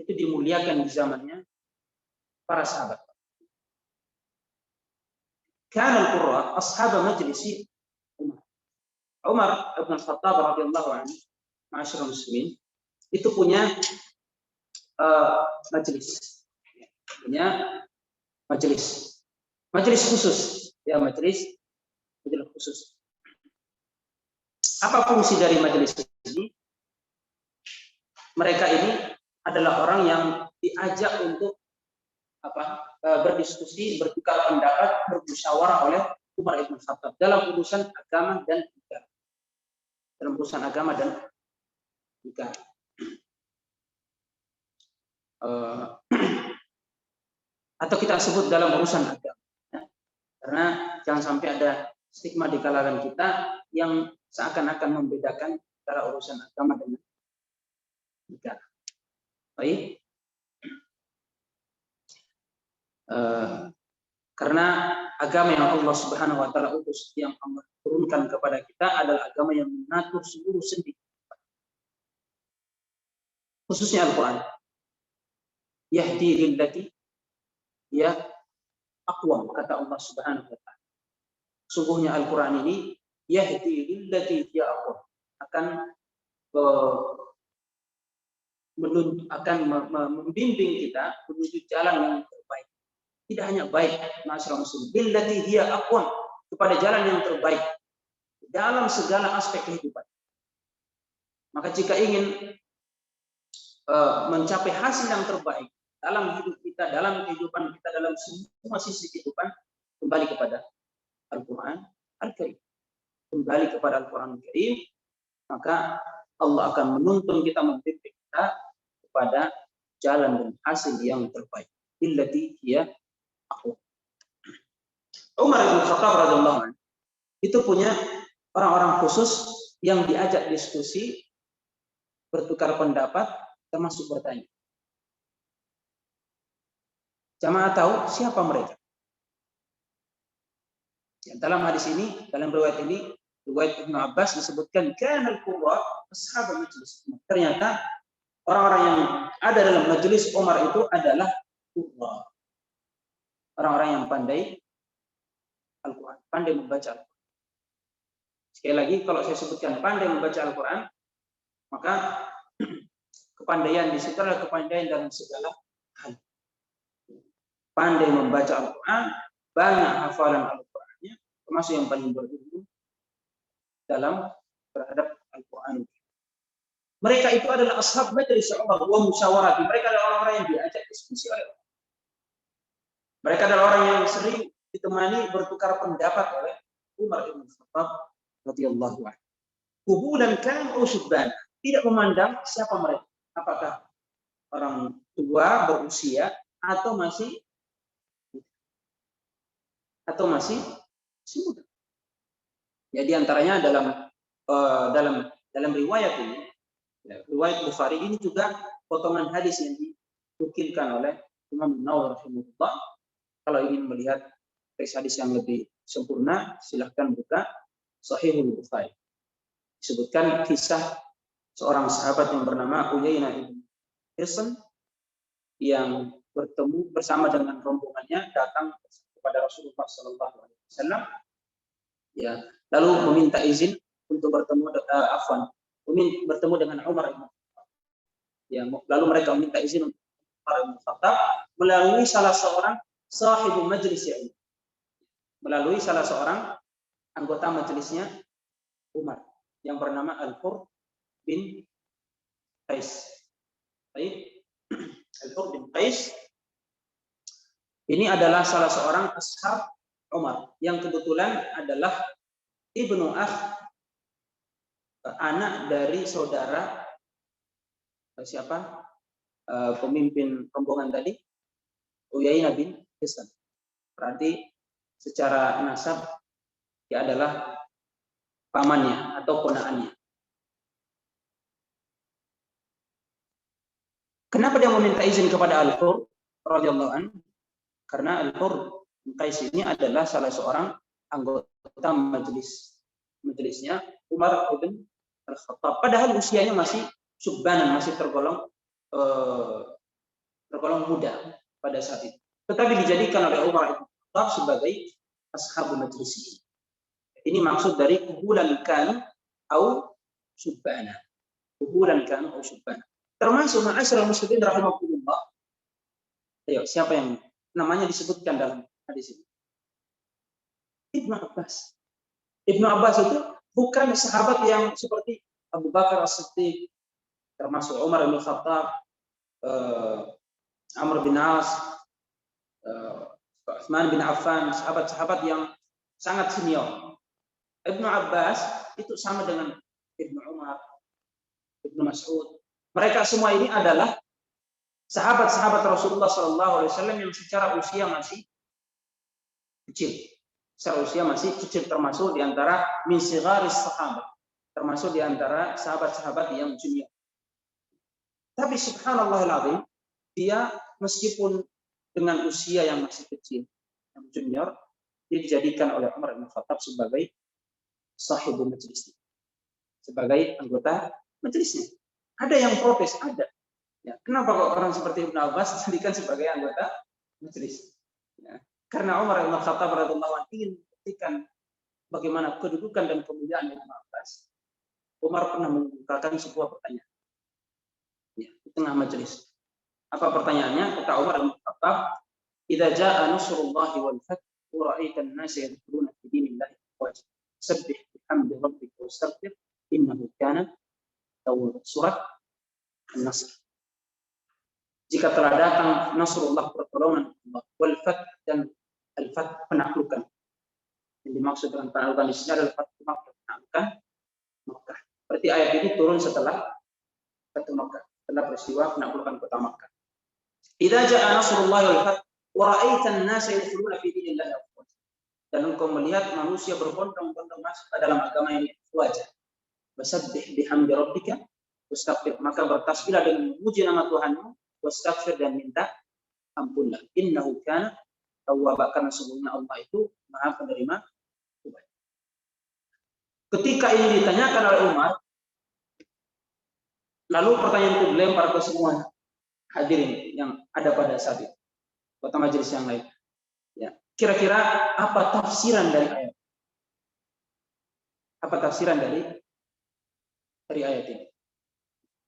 itu dimuliakan di zamannya para sahabat. Kana al-qurra ashab majlisi Umar bin Khattab radhiyallahu anhu, ma'asyiral muslimin, itu punya majelis. Majelis khusus, ya majelis khusus. Apa fungsi dari majelis ini? Mereka ini adalah orang yang diajak untuk berdiskusi, bertukar pendapat, bermusyawarah oleh Umar bin Khattab dalam urusan agama dan negara. Dalam urusan agama dan negara. Atau kita sebut dalam urusan agama. Ya. Karena jangan sampai ada stigma di kalangan kita yang seakan-akan membedakan antara urusan agama dan negara. Baik. Karena agama yang Allah Subhanahu wa taala utus, yang Allah turunkan kepada kita adalah agama yang mengatur seluruh sendi. Khususnya Al-Qur'an. Yahdi lillati ya aqwam, kata Allah Subhanahu wa taala. Sungguhnya Al-Qur'an ini yahdi lillati ya aqwam, akan membimbing kita menuju jalan yang terbaik. Tidak hanya baik, masyaallah muslim, billati hiya aqwam, kepada jalan yang terbaik dalam segala aspek kehidupan. Maka jika ingin mencapai hasil yang terbaik dalam hidup kita, dalam kehidupan kita, dalam semua sisi kehidupan, kembali kepada Al-Quran Al-Karim. Kembali kepada Al-Quran Al-Karim, maka Allah akan menuntun kita, membimbing kita kepada jalan dan hasil yang terbaik. Illati hiya aqwam. Umar bin Khattab radhiyallahu anhu itu punya orang-orang khusus yang diajak diskusi, bertukar pendapat, termasuk bertanya. Jamaah tahu siapa mereka? Ya, dalam hadis ini, dalam riwayat ini, riwayat Ibnu Abbas disebutkan kana al-qurra ashab majlis. Ternyata orang-orang yang ada dalam majelis Umar itu adalah qurra. Orang-orang yang pandai Al-Quran, pandai membaca Al-Quran. Sekali lagi, kalau saya sebutkan pandai membaca Al-Quran, maka kepandaian di situ adalah kepandaian dalam segala hal. Pandai membaca Al-Quran, banyak hafalan Al-Qurannya, termasuk yang paling berilmu dalam terhadap Al-Quran. Mereka itu adalah ashab majlis Allah wa musyawarati. Mereka adalah orang-orang yang diajak diskusi oleh Allah. Mereka adalah orang yang sering ditemani bertukar pendapat oleh Umar bin Khattab radhiyallahu anhu. Kubulan kan usubban, tidak memandang siapa mereka, apakah orang tua berusia atau masih muda. Jadi antaranya dalam riwayat ini, riwayat Bukhari ini juga potongan hadis yang dinukilkan oleh Imam Nawawi rahimahullah. Kalau ingin melihat hadis yang lebih sempurna, silahkan buka Sahihul Bukhari. Disebutkan kisah seorang sahabat yang bernama Uyainah bin Hisn yang bertemu bersama dengan rombongannya datang kepada Rasulullah SAW, ya, lalu meminta izin untuk bertemu dengan Umar bin Khattab. Ya, lalu mereka meminta izin untuk Umar bin Khattab melalui salah seorang sahibu majlis ilmu, melalui salah seorang anggota majelisnya Umar yang bernama Al-Hur bin Qais. Al-Hur bin Qais ini adalah salah seorang ashab Umar yang kebetulan adalah ibnu anak dari saudara siapa? Pemimpin rombongan tadi, Uyainah bin Hisn. Berarti secara nasab dia adalah pamannya atau ponakannya. Kenapa dia meminta izin kepada Al-Hur radhiyallahu anhu? Karena Al-Hur bin Qais ini adalah salah seorang anggota majelisnya Umar bin Al-Khattab. Padahal usianya masih subbanan, masih tergolong muda pada saat itu. Tetapi dijadikan oleh Umar bin Al-Khattab sebagai ashabul majlis. Ini maksud dari kubulan kan au subbana. Kubulan kan au subbana. Termasuk ma'asyiral muslimin rahimakumullah. Ayo, siapa yang namanya disebutkan dalam hadis ini? Ibnu Abbas. Ibnu Abbas itu bukan sahabat yang seperti Abu Bakar As-Siddiq, termasuk Umar bin Khattab, Amr bin As, Utsman bin Affan, sahabat-sahabat yang sangat senior. Ibnu Abbas itu sama dengan Ibnu Umar, Ibnu Mas'ud. Mereka semua ini adalah sahabat-sahabat Rasulullah SAW yang secara usia masih kecil. Secara usia masih kecil, termasuk di antara min sigharis sahabat, termasuk di antara sahabat-sahabat yang junior. Tapi subhanallahil azim, dia meskipun dengan usia yang masih kecil, yang junior, dia dijadikan oleh Umar bin Khattab sebagai sahibul majlis, sebagai anggota majelisnya. Ada yang protes, ada. Ya, kenapa kok orang seperti Ibnu Abbas dijadikan sebagai anggota majelis? Ya, karena Umar bin Khattab radhiyallahu anhu ingin membuktikan bagaimana kedudukan dan kemuliaan Ibnu Abbas. Umar pernah mengemukakan sebuah pertanyaan, ya, di tengah majelis. Apa pertanyaannya? Kata Umar bin Khattab, "Idza jaa nasrullahi wal fath wa ra'aita an-nasa yadkhuluna fi dinillahi afwaja, sabbih bihamdi rabbika wastaghfir innahu kana tawwab." Surat An-Nasr. Jika telah datang nasrullah, pertolongan Allah, wal fath, dan al-fath, penaklukan. Yang dimaksud dengan penaklukan di sini adalah penaklukan Makkah. Berarti ayat ini turun setelah Fatu Makkah, setelah peristiwa penaklukan kota Makkah. Idza jaa nasrullah wal fath wa ra'aita an-nasa yadkhuluna fi dinillahi afwaja. Dan engkau melihat manusia berbondong-bondong masuk ke dalam agama ini afwaja. Wasabbih bihamdi rabbika wastaghfir, maka bertasbihlah dengan memuji nama Tuhanmu, wastaghfir, dan minta ampunlah. Innahu kana tawwaba, karena sesungguhnya Allah itu Maha penerima taubat. Ketika ini ditanyakan oleh Umar, lalu pertanyaan itu dilempar ke semua hadirin yang ada pada saat itu, kota majelis yang lain. Ya, kira-kira apa tafsiran dari ayat? Apa tafsiran dari ayat ini?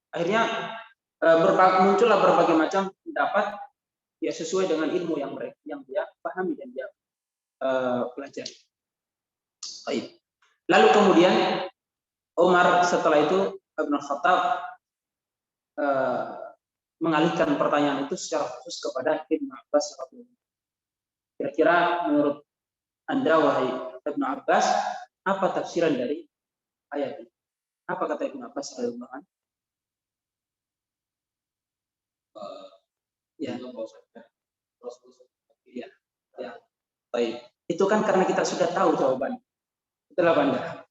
Akhirnya muncullah berbagai macam pendapat, ya, sesuai dengan ilmu yang dia pahami dan dia pelajari. Baik. Lalu kemudian Umar setelah itu Ibnu Khattab mengalihkan pertanyaan itu secara khusus kepada Ibnu Abbas. Kira-kira menurut Anda, wahai Ibnu Abbas, apa tafsiran dari ayat ini? Apa kata Ibnu Abbas radhiyallahu anhu? Ya. Ya. Ya. Baik. Itu kan karena kita sudah tahu jawabannya. Itulah Banda.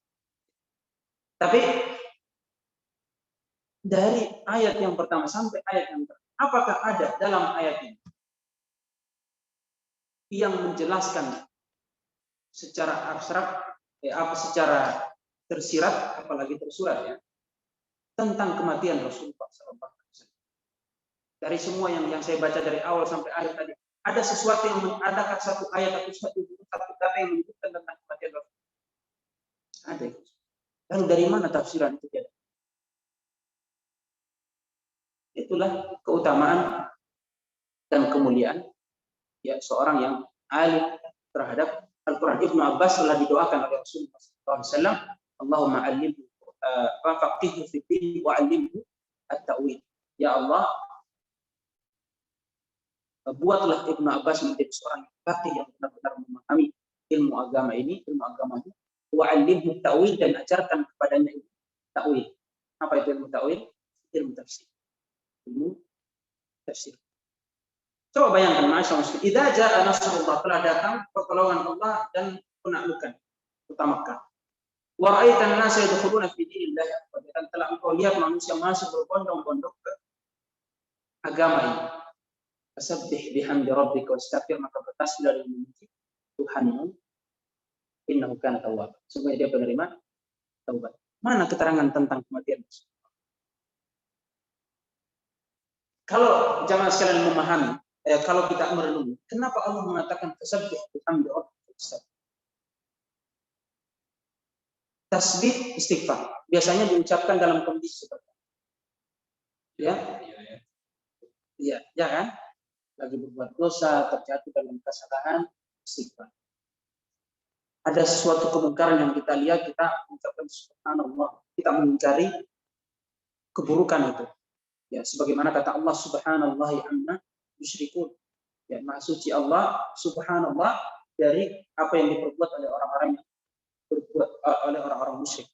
Tapi dari ayat yang pertama sampai ayat yang terakhir, apakah ada dalam ayat ini yang menjelaskan secara abstrak, secara tersirat, apalagi tersurat ya, tentang kematian Rasulullah SAW? Dari semua yang saya baca dari awal sampai akhir tadi, ada sesuatu yang adakah satu ayat atau satu kata yang menyebutkan tentang kematian Rasulullah? Ada. Lalu dari mana tafsiran itu jadi? Itulah keutamaan dan kemuliaan ya seorang yang alim terhadap Al-Quran. Ibnu Abbas telah didoakan oleh Rasulullah SAW, Allahumma alimhu faqihhu fid din wa alimhu at-ta'wil. Ya Allah, buatlah Ibnu Abbas menjadi seorang faqih yang benar-benar memahami ilmu agama ini, ilmu agamamu, wa alimhu ta'wil, dan ajarkan kepadanya ilmu ta'wil. Apa itu ilmu ta'wil? Ilmu tafsir. Ilmu tafsir. Coba bayangkan, masyaallah, idza jaa nasrullah, telah datang pertolongan Allah dan penaklukan kota Makkah. Wa ra'aitan nasa yadkhuluna fi dinillah, dan telah engkau lihat manusia masuk berbondong-bondong ke agama ini. Fasabbih bihamdi rabbika wastaghfir, maka bertasbihlah dan memuji Tuhanmu, innahu kana tawwab, sungguh dia penerima taubat. Mana keterangan tentang kematian? Kalau jamaah sekalian memahami, kalau kita merenung, kenapa Allah mengatakan fasabbih bihamdi rabbika? Tasbih istighfar biasanya diucapkan dalam kondisi seperti itu. Ya kan? Lagi berbuat dosa, terjatuh dalam kesalahan, istighfar. Ada sesuatu kemungkaran yang kita lihat, kita mengucapkan subhanallah, kita mengingkari keburukan itu. Ya, sebagaimana kata Allah, subhanallahi amma yusyrikun. Ya, maha suci Allah, subhanallah, dari apa yang diperbuat oleh orang-orang yang berbuat oleh orang-orang musyrik.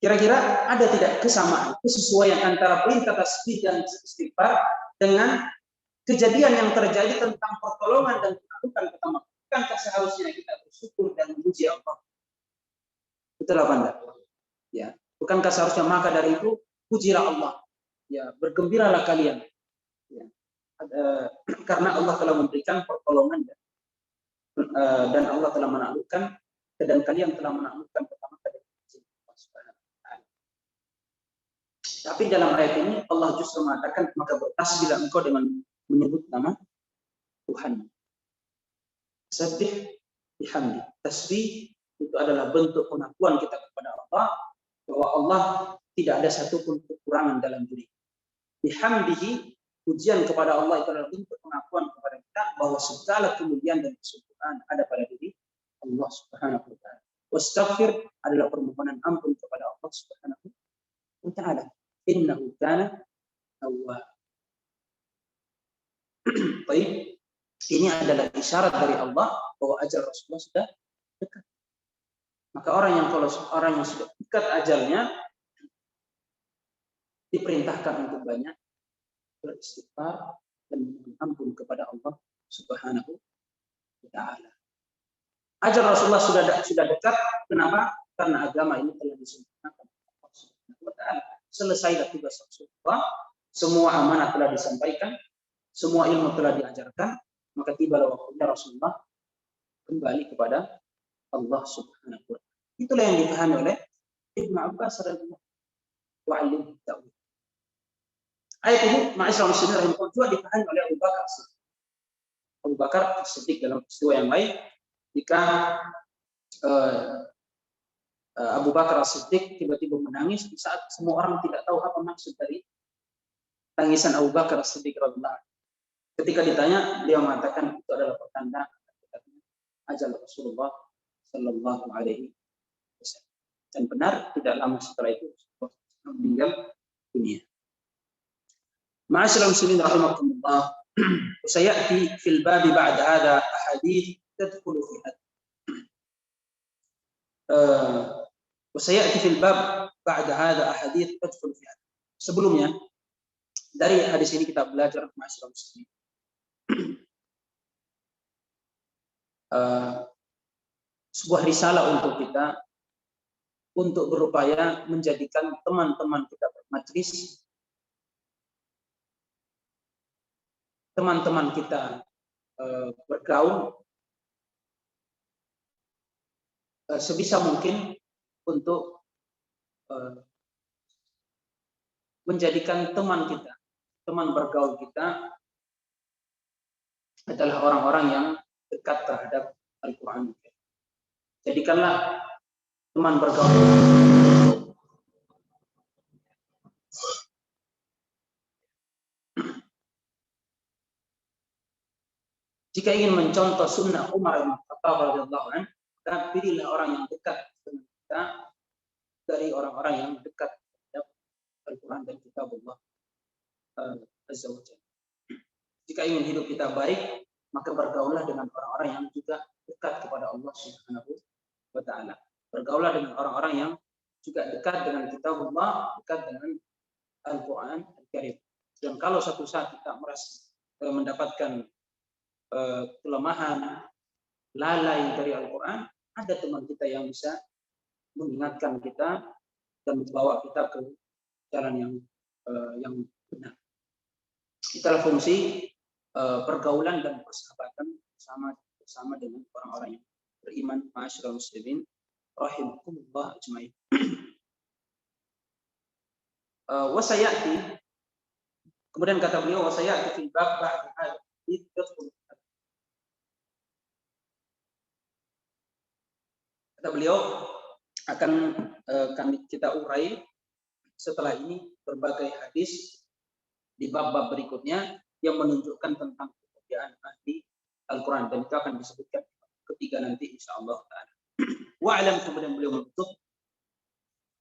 Kira-kira ada tidak kesamaan, kesesuaian antara perintah tasbih dan istighfar dengan kejadian yang terjadi tentang pertolongan dan penaklukan pertama? Bukankah seharusnya kita bersyukur dan memuji Allah? Betul apa enggak? Ya, bukankah seharusnya maka dari itu pujilah Allah? Ya, bergembiralah kalian. Ya. Karena Allah telah memberikan pertolongan dan Allah telah menaklukkan, dan kalian telah menaklukkan pertama kali. Tapi dalam ayat ini Allah justru mengatakan, maka bertasbihlah engkau dengan menyebut nama Tuhan. Tasbih bihamdi. Tasbih itu adalah bentuk pengakuan kita kepada Allah bahwa Allah tidak ada satupun kekurangan dalam diri. Bihamdihi, pujian kepada Allah itu adalah bentuk pengakuan kepada kita bahwa segala kemuliaan dan kesempurnaan ada pada diri Allah Subhanahu wa taala. Wastaghfir adalah permohonan ampun kepada Allah Subhanahu wa taala. Innahu kana tawwab. Baik, ini adalah isyarat dari Allah bahwa ajal Rasulullah sudah dekat. Maka orang yang sudah dekat ajalnya diperintahkan untuk banyak beristighfar dan memohon ampun kepada Allah Subhanahu wa taala. Ajal Rasulullah sudah dekat. Kenapa? Karena agama ini telah disempurnakan oleh Allah Subhanahu wa taala. Selesailah tugas Rasulullah, semua amanah telah disampaikan, semua ilmu telah diajarkan, maka tibalah waktunya Rasulullah kembali kepada Allah Subhanahu wa taala. Itulah yang dipahami oleh Ibnu Abbas radhiyallahu anhu. Ayat ini ma'asyiral muslimin rahimahullah juga dipahami oleh Abu Bakar. Abu Bakar Siddiq dalam peristiwa yang lain, jika Abu Bakar Siddiq tiba-tiba menangis di saat semua orang tidak tahu apa maksud dari tangisan Abu Bakar Siddiq radhiyallahu anhu. Ketika ditanya, dia mengatakan itu adalah pertanda ajal Rasulullah sallallahu alaihi wasallam. Dan benar, tidak lama setelah itu Rasulullah meninggal dunia. Ma'asyiral muslimin rahimakumullah, sayati fil bab ba'da hada ahadits tadkhulu fi Wasayati fil bab ba'da hadha ahadits tadkhul fi hadha. Sebelumnya dari hadis ini kita belajar masyarakat muslimin sebuah risalah untuk kita untuk berupaya menjadikan teman-teman kita bermajlis, teman-teman kita bergaul sebisa mungkin untuk menjadikan teman kita, teman bergaul kita adalah orang-orang yang dekat terhadap Al-Quran. Jadikanlah teman bergaul jika ingin mencontoh sunnah Umar bin Khattab radhiyallahu anhu, maka pilihlah orang yang dekat dengan kita dari orang-orang yang dekat terhadap Al-Quran dan Kitabullah Azza wa Jalla. Jika ingin hidup kita baik, maka bergaullah dengan orang-orang yang juga dekat kepada Allah Subhanahu wa Ta'ala. Bergaullah dengan orang-orang yang juga dekat dengan Kitabullah, dekat dengan Al-Quran Al-Karim. Dan kalau suatu saat kita merasa mendapatkan kelemahan, lalai dari Al-Quran, ada teman kita yang bisa mengingatkan kita dan membawa kita ke jalan yang benar. Itulah fungsi pergaulan dan persahabatan bersama dengan orang-orang yang beriman. Ma'asyiral muslimin rahimakumullah ajmain. Wasayati, kemudian kata beliau wasayati fil bab ba'da hadits. Kata beliau akan kita urai setelah ini berbagai hadis di bab-bab berikutnya yang menunjukkan tentang kemuliaan ahli Al-Quran, dan itu akan disebutkan ketiga nanti insyaallah taala. Wa'lam, kemudian beliau menutup,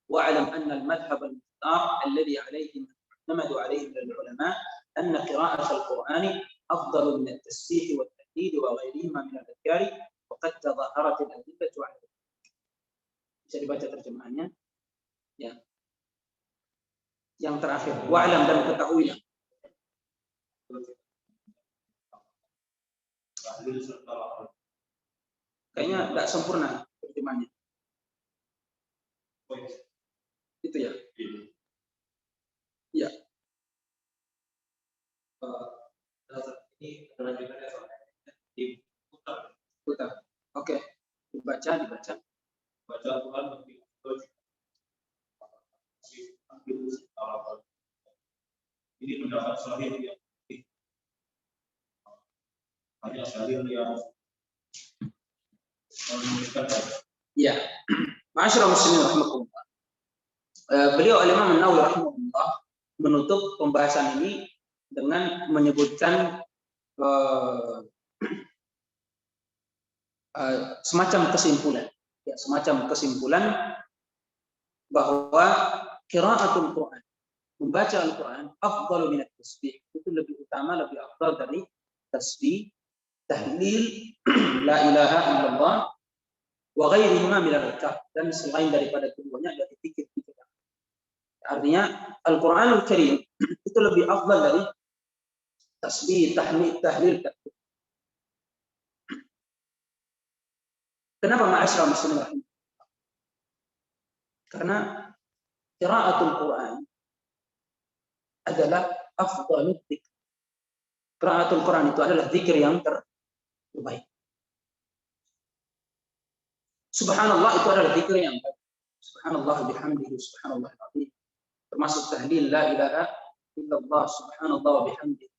wa'lam anna al-madhhab al-mukhtar alladhi alayhi mu'tamadu alayhi min al-ulama anna qira'at al-Qur'an afdalu min at-tasbih wa at-tahlil wa ghayrihima min al-adhkar wa qad tadhaharat al-adillatu 'ala. Bisa dibaca terjemahannya ya. Yang terakhir, wa'lam, dan ketahuilah. Kayaknya tidak sempurna terjemahnya. Itu ya. Iya. Ini lanjutannya diputar. Oke. Dibaca. Baca Al-Quran lebih ini pendapat sahih yang hanya sahih yang menuliskan. Ya, ma'asyiral muslimin rahimakumullah. Beliau Al-Imam An-Nawawi rahimahullah menutup pembahasan ini dengan menyebutkan semacam kesimpulan bahwa qiraatul Quran, membaca Al-Quran, afdalu min at-tasbih, itu lebih utama, lebih afdal dari tasbih, tahlil, la ilaha illallah, wa ghairihima min al-adhkar, dan selain daripada keduanya dari zikir-zikir. Artinya Al-Quranul Karim itu lebih afdal dari tasbih, tahlil. Kenapa ma'asyiral muslimin? Karena qiraatul Quran adalah afdalul dzikr. Qiraatul Quran itu adalah zikir yang terbaik. Subhanallah itu adalah zikir yang baik. Subhanallah bihamdihi, subhanallah al-azim. Termasuk tahlil la ilaha illallah, subhanallah wa bihamdihi.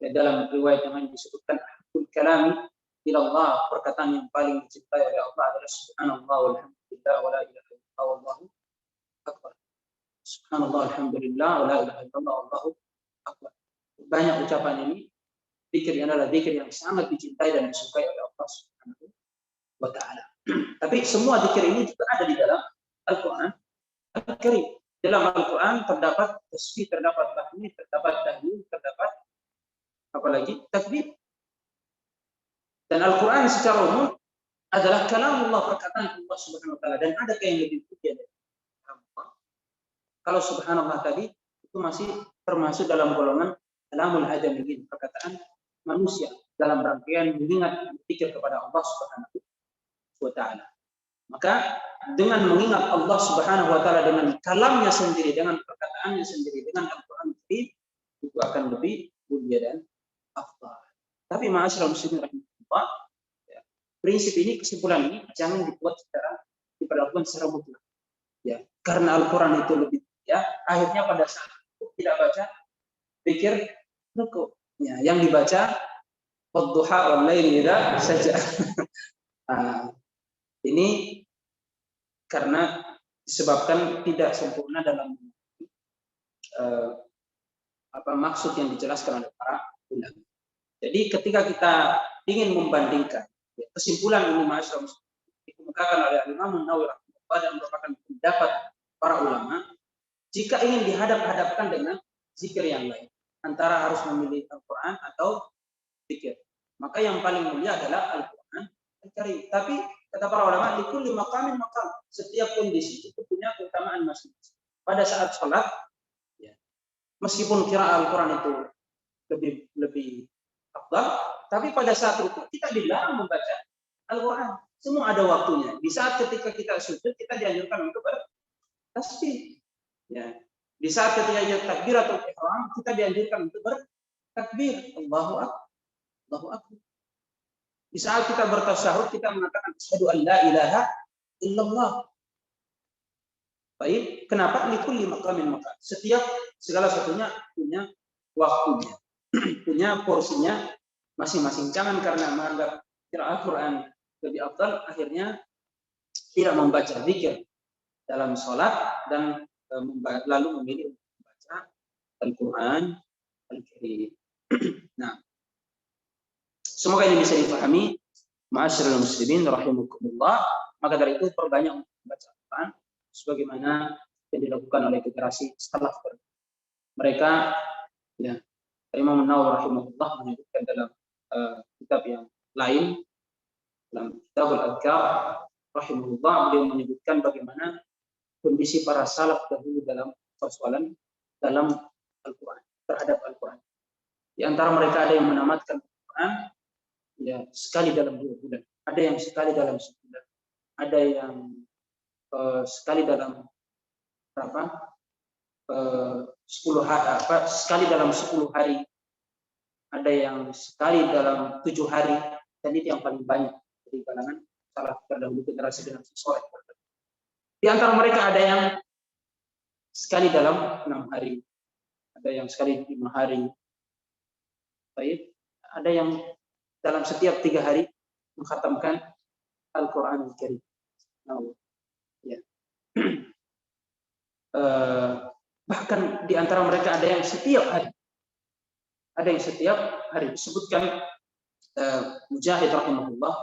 Dalam riwayat yang disebutkan ahadul kalami ilallah, perkataan yang paling dicintai oleh Allah adalah subhanallah walhamdulillah wa la ilaha illallah wallahu akbar. Subhanallah alhamdulillah wa la ilaha illallah wallahu akbar. Banyak ucapan ini, zikir yang adalah zikir yang sangat dicintai dan disukai oleh Allah Subhanahu wa taala. Tapi semua zikir ini juga ada di dalam Al-Quran Al-Karim. Dalam Al-Quran terdapat tasbih, terdapat tahmid, terdapat tahlil, terdapat apalagi takbir. Dan Al-Quran secara umum adalah kalamullah, perkataan Allah Subhanahu wa taala, dan ada yang lebih puji dari Kalau subhanallah tadi itu masih termasuk dalam golongan kalamul adamiyyin, perkataan manusia dalam rangkaian mengingat berpikir kepada Allah Subhanahu wa taala. Maka dengan mengingat Allah Subhanahu wa taala dengan kalamnya sendiri, dengan perkataannya sendiri, dengan Al-Qur'an sendiri, itu akan lebih mulia dan afdal. Tapi ma'asyiral muslimin rahimahullah, ya, prinsip ini, kesimpulan ini jangan diperlakukan secara mutlak. Ya, karena Al-Qur'an itu lebih ya, akhirnya pada saat itu tidak baca pikir ruku. Ya, yang dibaca wadduha wal laili idza saja. Ini karena disebabkan tidak sempurna dalam maksud yang dijelaskan oleh para ulama. Jadi ketika kita ingin membandingkan, ya, kesimpulan ini masyaallah dikemukakan oleh Imam Nawawi rahimahullah dan merupakan pendapat para ulama, jika ingin dihadap-hadapkan dengan zikir yang lain, antara harus memilih Al-Quran atau zikir, maka yang paling mulia adalah Al-Quran Al-Karim. Tapi kata para ulama, likulli maqamin maqam, setiap kondisi itu punya keutamaan masing-masing. Pada saat sholat, ya, meskipun kira Al-Quran itu lebih afdal, tapi pada saat itu kita dilarang membaca Al-Quran. Semua ada waktunya. Di saat ketika kita sujud, kita dianjurkan untuk bertasbih. Ya. Di saat ketika takbiratul ihram, kita dianjurkan untuk bertakbir. Allahu Akbar. Allahu Akbar. Di saat kita bertasyahud, kita mengatakan asyhadu an la ilaha illallah. Baik, kenapa? Likulli maqamin maqam. Setiap segala satunya punya waktunya, punya porsinya masing-masing. Jangan karena menganggap qiraat Quran lebih afdal, akhirnya tidak membaca zikir dalam sholat dan lalu memilih untuk membaca Al-Quran Al-Karim. Nah, semoga ini bisa dipahami, ma'asyiral muslimin rahimakumullah. Maka dari itu perbanyak untuk membaca Al-Quran sebagaimana yang dilakukan oleh generasi salaf. Mereka, ya, Imam Nawawi rahimahullah menyebutkan dalam kitab yang lain, dalam Kitabul Adhkar rahimahullah, beliau menyebutkan bagaimana kondisi para salaf dahulu dalam persoalan dalam Al-Quran, terhadap Al-Quran. Di antara mereka ada yang menamatkan Al-Quran ya sekali dalam 2 bulan, ada yang sekali dalam sebulan, ada yang sekali dalam berapa? 10 hari, sekali dalam 10 hari, ada yang sekali dalam 7 hari, dan itu yang paling banyak di kalangan salaf terdahulu, generasi soleh. Di antara mereka ada yang sekali dalam 6 hari, ada yang sekali 5 hari, baik, ada yang dalam setiap 3 hari mengkhatamkan Al-Quran Al-Karim. Nah, ya. Bahkan di antara mereka ada yang setiap hari, disebutkan Mujahid rahimahullah,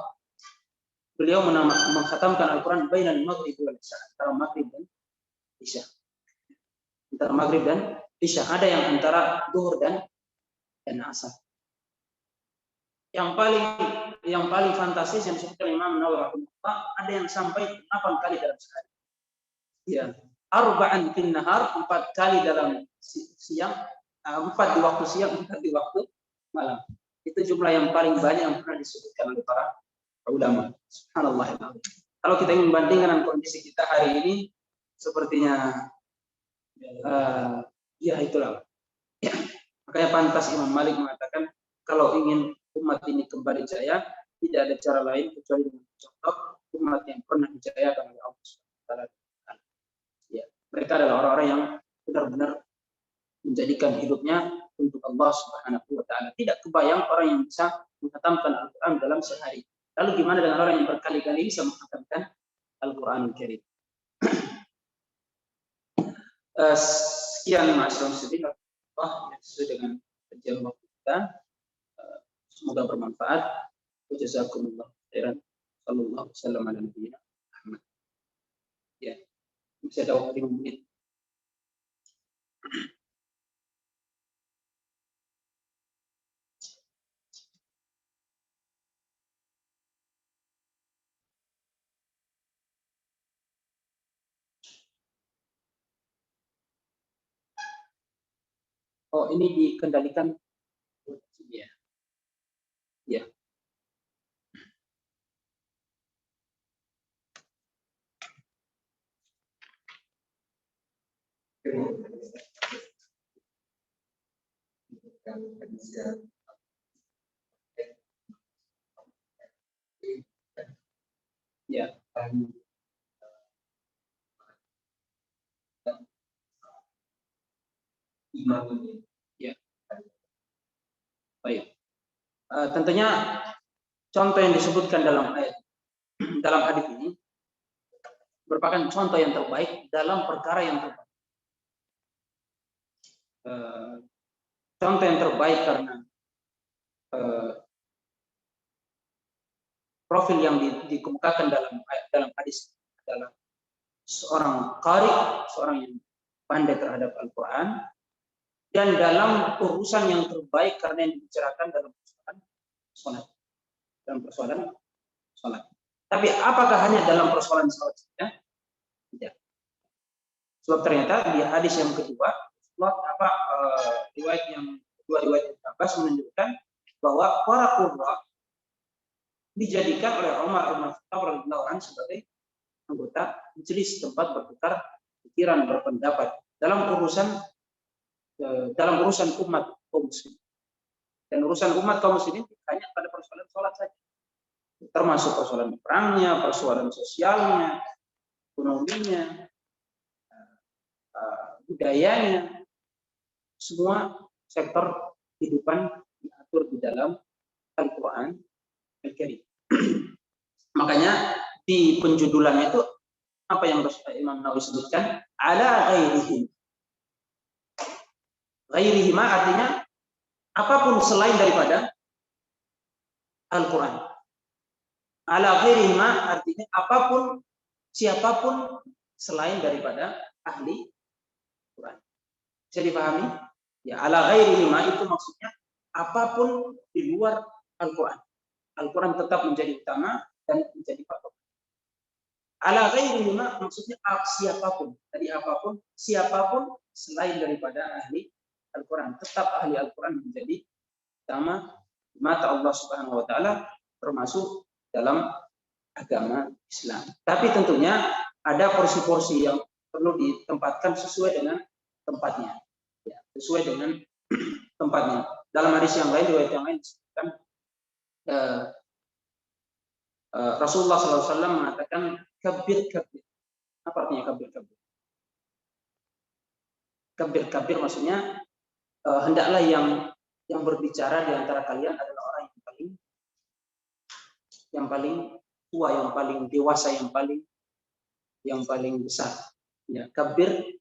beliau mengkhatamkan Al-Quran bainal maghrib wal isya, antara maghrib dan isya. Antara maghrib dan isya, ada yang antara zuhur dan asar. Yang paling fantastis yang disebutkan Imam Nawawi rahimahullah, ada yang sampai 8 kali dalam sehari. Ya, arba'an fin nahar, 4 kali dalam siang, 4 di waktu siang, 4 di waktu malam. Itu jumlah yang paling banyak yang pernah disebutkan oleh para ulama. Subhanallah. Kalau kita ingin membandingkan dengan kondisi kita hari ini, sepertinya ya itulah. Ya. Makanya pantas Imam Malik mengatakan, kalau ingin umat ini kembali jaya, tidak ada cara lain kecuali dengan contoh umat yang pernah dijayakan oleh Allah SWT. Ya, mereka adalah orang-orang yang benar-benar menjadikan hidupnya untuk Allah Subhanahu wa taala. Tidak kebayang orang yang bisa menghatamkan Al-Quran dalam sehari. Lalu gimana dengan orang yang berkali-kali bisa menghatamkan Al-Quran Al-Karim? Sekian ma'asyiral muslimin, sesuai dengan kajian waktu kita. Semoga bermanfaat. Jazakumullah khairan. Sallallahu alaihi wasallam ala nabiyina Muhammad. Ya, bisa ada waktu 5 menit. Oh, ini dikendalikan. Ya. Ya. Ya. Ya. Baik. Tentunya contoh yang disebutkan dalam ayat dalam hadis ini merupakan contoh yang terbaik dalam perkara yang terbaik. Contoh yang terbaik karena profil yang dikemukakan dalam hadis adalah seorang qari, seorang yang pandai terhadap Al-Quran, dan dalam urusan yang terbaik karena yang dibicarakan dalam persoalan sholat. Dalam persoalan sholat. Tapi apakah hanya dalam persoalan sholat saja? Tidak. Sebab ternyata di hadis yang kedua, riwayat yang kedua, riwayat Abbas menunjukkan bahwa para qurra dijadikan oleh Umar bin Khattab radhiyallahu anhu sebagai anggota majelis tempat bertukar pikiran, berpendapat dalam urusan umat kaum muslim. Dan urusan umat kaum muslimin hanya pada persoalan sholat saja, termasuk persoalan perangnya, persoalan sosialnya, ekonominya, budayanya, semua sektor kehidupan diatur di dalam Al-Quran Al-Karim. Makanya di penjudulannya itu apa yang Imam Nawawi sebutkan, ala ghairihim. Ghairihima artinya apapun selain daripada Al-Quran. Ala ghairihima artinya apapun, siapapun selain daripada ahli Quran. Bisa dipahami? Ya, ala ghairihima itu maksudnya apapun di luar Al-Quran. Al-Quran tetap menjadi utama dan menjadi patokan. Ala ghairihima maksudnya siapapun. Tadi apapun, siapapun selain daripada ahli Al-Quran. Tetap ahli Al-Quran menjadi utama mata Allah Subhanahu wa taala, termasuk dalam agama Islam. Tapi tentunya ada porsi-porsi yang perlu ditempatkan sesuai dengan tempatnya. Ya, sesuai dengan tempatnya. Dalam hadis yang lain, riwayat yang lain disebutkan Rasulullah SAW mengatakan kabir. Apa artinya kabir? Kabir maksudnya hendaklah yang berbicara di antara kalian adalah orang yang paling tua, yang paling dewasa, yang paling besar. Ya, kabir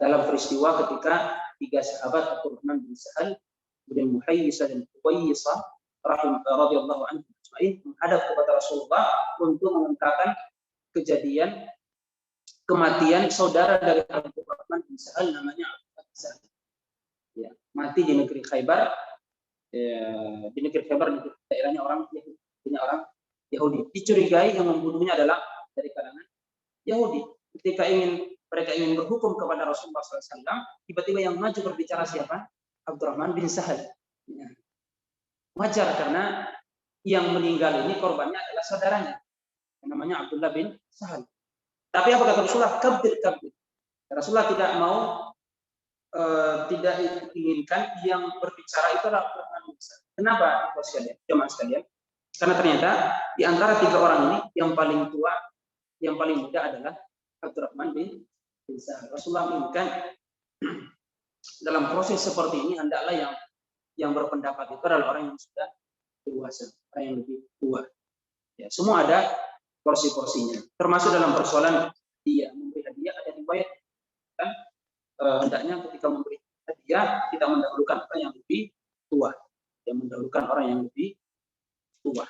dalam peristiwa ketika tiga sahabat Abdurrahman bin Sahal, kemudian Muhayyisah dan Uwayyisah radhiyallahu anhu menghadap kepada Rasulullah untuk mengungkapkan kejadian kematian saudara dari Abdurrahman bin Sahal namanya Abdullah bin Sahal. Ya, mati di negeri Khaybar. Di negeri Khaybar, daerahnya orang Yahudi. Dicurigai yang membunuhnya adalah dari kalangan Yahudi. Ketika mereka ingin berhukum kepada Rasulullah SAW, tiba-tiba yang maju berbicara siapa? Abdurrahman bin Sahal. Ya. Wajar karena yang meninggal ini korbannya adalah saudaranya, yang namanya Abdullah bin Sahal. Tapi apa kata Rasulullah? Kabir. Rasulullah tidak mau, tidak inginkan yang berbicara itu adalah Abdurrahman bin Sahal. Kenapa, jemaah sekalian? Karena ternyata di antara tiga orang ini yang paling tua, yang paling muda adalah Abdurrahman bin Sahal. Rasulullah menginginkan dalam proses seperti ini hendaklah yang berpendapat itu adalah orang yang sudah dewasa, orang yang lebih tua. Ya, semua ada porsi-porsinya. Termasuk dalam persoalan memberi hadiah ada riwayat kan hendaknya ketika memberi hadiah kita mendahulukan orang yang lebih tua, yang mendahulukan orang yang lebih tua.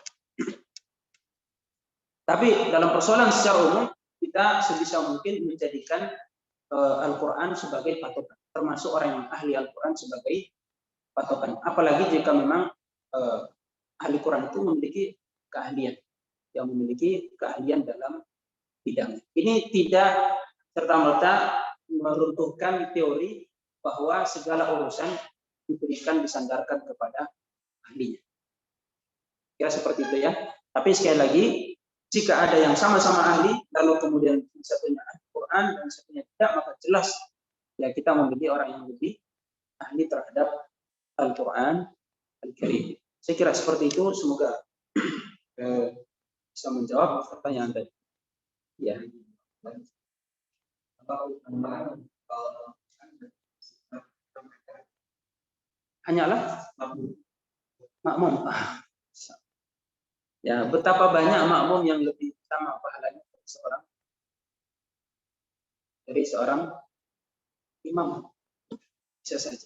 Tapi dalam persoalan secara umum kita sebisa mungkin menjadikan Al-Quran sebagai patokan, termasuk orang yang ahli Al-Quran sebagai patokan. Apalagi jika memang ahli Quran itu memiliki keahlian, yang memiliki keahlian dalam bidang. Ini tidak serta-merta meruntuhkan teori bahwa segala urusan diberikan disandarkan kepada ahlinya. Kira seperti itu ya. Tapi sekali lagi, jika ada yang sama-sama ahli, lalu kemudian satunya Al-Quran dan satunya tidak, maka jelas ya kita memilih orang yang lebih ahli terhadap Al-Quran Al-Karim. Saya kira seperti itu. Semoga bisa menjawab pertanyaan tadi. Ya. Hanyalah makmum. Ya, betapa banyak makmum yang lebih utama pahalanya dari seorang imam. Bisa saja.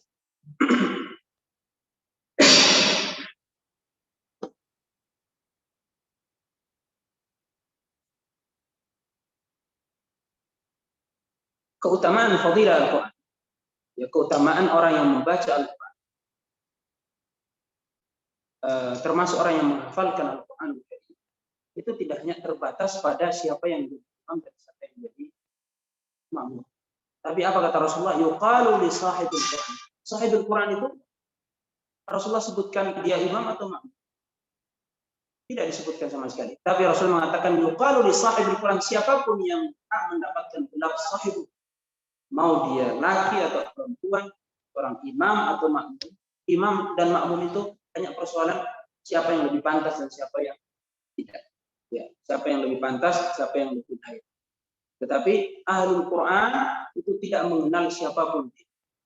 Keutamaan fadilah Al-Quran. Ya, keutamaan orang yang membaca Al-Quran. Termasuk orang yang menghafalkan Al-Quran. Itu tidak hanya terbatas pada siapa yang jadi imam dan siapa yang jadi makmum. Tapi apa kata Rasulullah? Yuqalu li sahibil Quran. Sahibul Quran itu Rasulullah sebutkan dia imam atau makmum? Tidak disebutkan sama sekali. Tapi Rasul mengatakan yuqalu li sahibil Quran, siapapun yang mendapatkan gelar sahibul, mau dia laki atau perempuan, orang imam atau makmum. Imam dan makmum itu hanya persoalan siapa yang lebih pantas dan siapa yang tidak. Ya, siapa yang lebih pantas, siapa yang lebih baik. Tetapi ahlul Quran itu tidak mengenal siapapun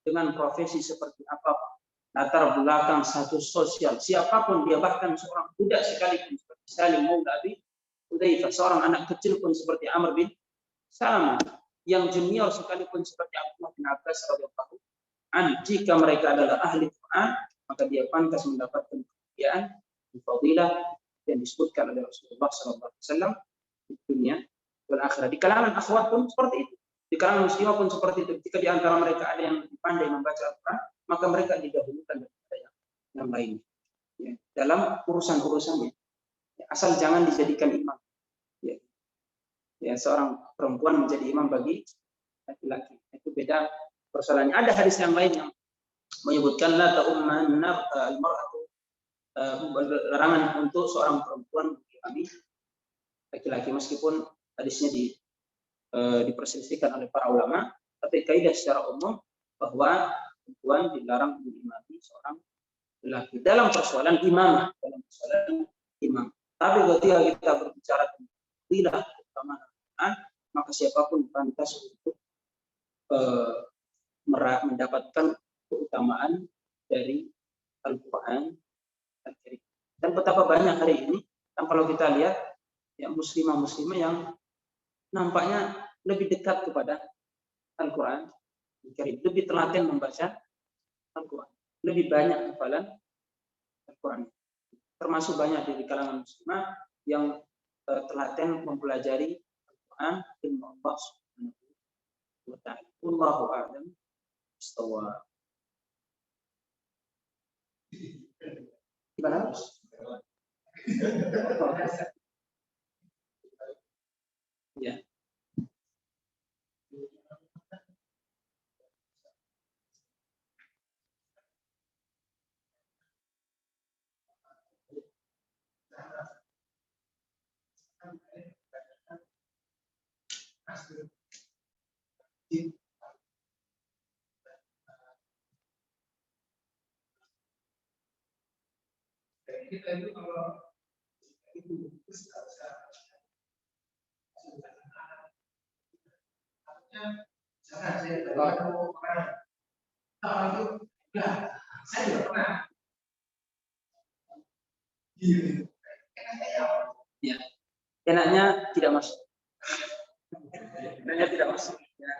dengan profesi seperti apapun, latar belakang status sosial, siapapun dia, bahkan seorang budak sekalipun seperti Salim Maula Abi Hudzaifah, seorang anak kecil pun seperti Amr bin Salam, yang junior sekalipun seperti Abdullah bin Abbas radhiyallahu anhu, jika mereka adalah ahli Quran, maka dia pantas mendapatkan kemuliaan, fadilah yang disebutkan oleh Rasulullah SAW di dunia dan akhirat. Di kalangan akhwat pun seperti itu. Di kalangan muslimah pun seperti itu. Jika di antara mereka ada yang lebih pandai membaca Al-Quran, maka mereka didahulukan daripada yang lainnya. Ya, dalam urusan-urusannya. Ya, asal jangan dijadikan imam. Ya. Ya, seorang perempuan menjadi imam bagi laki-laki. Itu beda persoalannya. Ada hadis yang lain yang menyebutkan la ta'ummanna al-mar'atu, larangan untuk seorang perempuan mengimami laki-laki, meskipun hadisnya diperselisihkan oleh para ulama, tapi kaidah secara umum bahwa perempuan dilarang mengimami seorang laki dalam persoalan imam, Tapi ketika kita berbicara tentang fadilah keutamaan, maka siapapun pantas untuk mendapatkan keutamaan dari Al-Quran. Dan betapa banyak hari ini, dan kalau kita lihat ya, muslimah-muslimah yang nampaknya lebih dekat kepada Al-Quran, lebih telaten membaca Al-Quran, lebih banyak hafalan Al-Quran. Termasuk banyak dari kalangan muslimah yang telaten mempelajari Al-Quran ilmu Allah Subhanahu wa ta'ala. Wallahu a'lam bishawab. Gimana? Ya. Kita itu kalau itu jangan saya kalau itu enggak, saya tidak pernah. Ya, enaknya tidak masuk. Enaknya tidak masuk. Ya.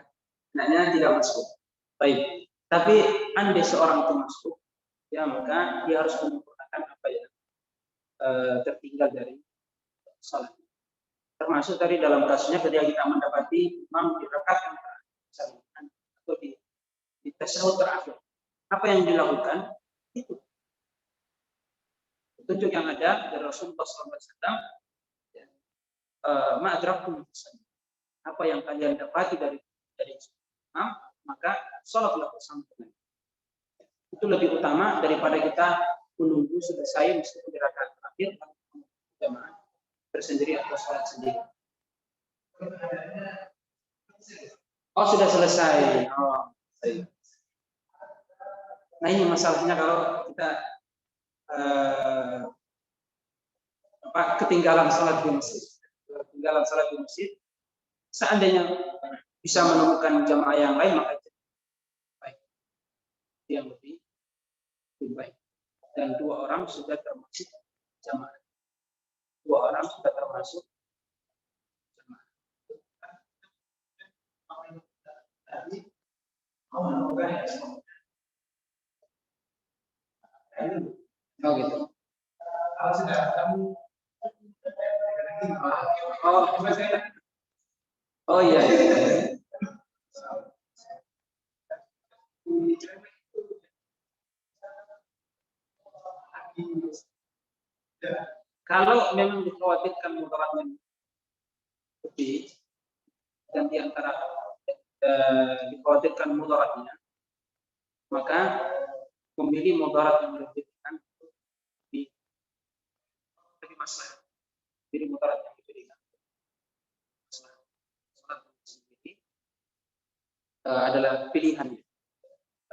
Enaknya tidak masuk. Baik. Tapi andai seorang itu masuk, ya maka dia harus menyempurnakan apa yang tertinggal dari salat. Termasuk tadi dalam kasusnya ketika kita mendapati imam di rakaat atau di tasyahud terakhir, apa yang dilakukan itu petunjuk yang ada dari Rasulullah SAW. Ma'adrakum, apa yang kalian dapati dari imam, maka sholatlah bersama dengan. Itu lebih utama daripada kita menunggu selesai meskipun di rakaat terakhir jamaah bersendiri atau sholat sendiri. Oh, sudah selesai. Oh, nah ini masalahnya kalau kita ketinggalan sholat di masjid. Ketinggalan sholat di masjid, seandainya bisa menemukan jamaah yang lain, maka baik. Yang lebih baik. Dan 2 orang sudah termasuk jamaah. 2 orang sudah termasuk jamaah. Oh gitu. Oh iya. Kalau memang dikhawatirkan mudaratnya lebih dan diantara dikhawatirkan mudaratnya, maka memilih mudarat yang lebih ringan lebih masalah. Jadi mudarat yang lebih ringan. Sholat sendiri adalah pilihannya.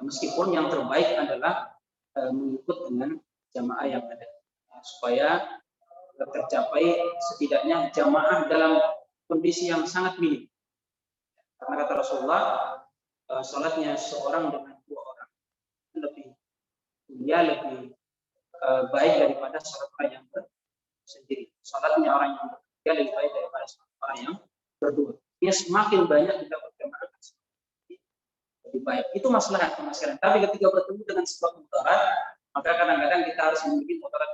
Meskipun yang terbaik adalah mengikut dengan jamaah yang ada, supaya tercapai setidaknya jamaah dalam kondisi yang sangat minim. Karena kata Rasulullah, sholatnya seorang dengan 2 orang lebih mulia, lebih baik daripada sholat orang yang sendiri. Sholatnya orang yang bertiga lebih baik daripada sholat orang yang berdua. Dia semakin banyak kita berjamaah lebih baik. Itu masalah pemasaran. Tapi ketika bertemu dengan sebuah mudarat, maka kadang-kadang kita harus memilih mudarat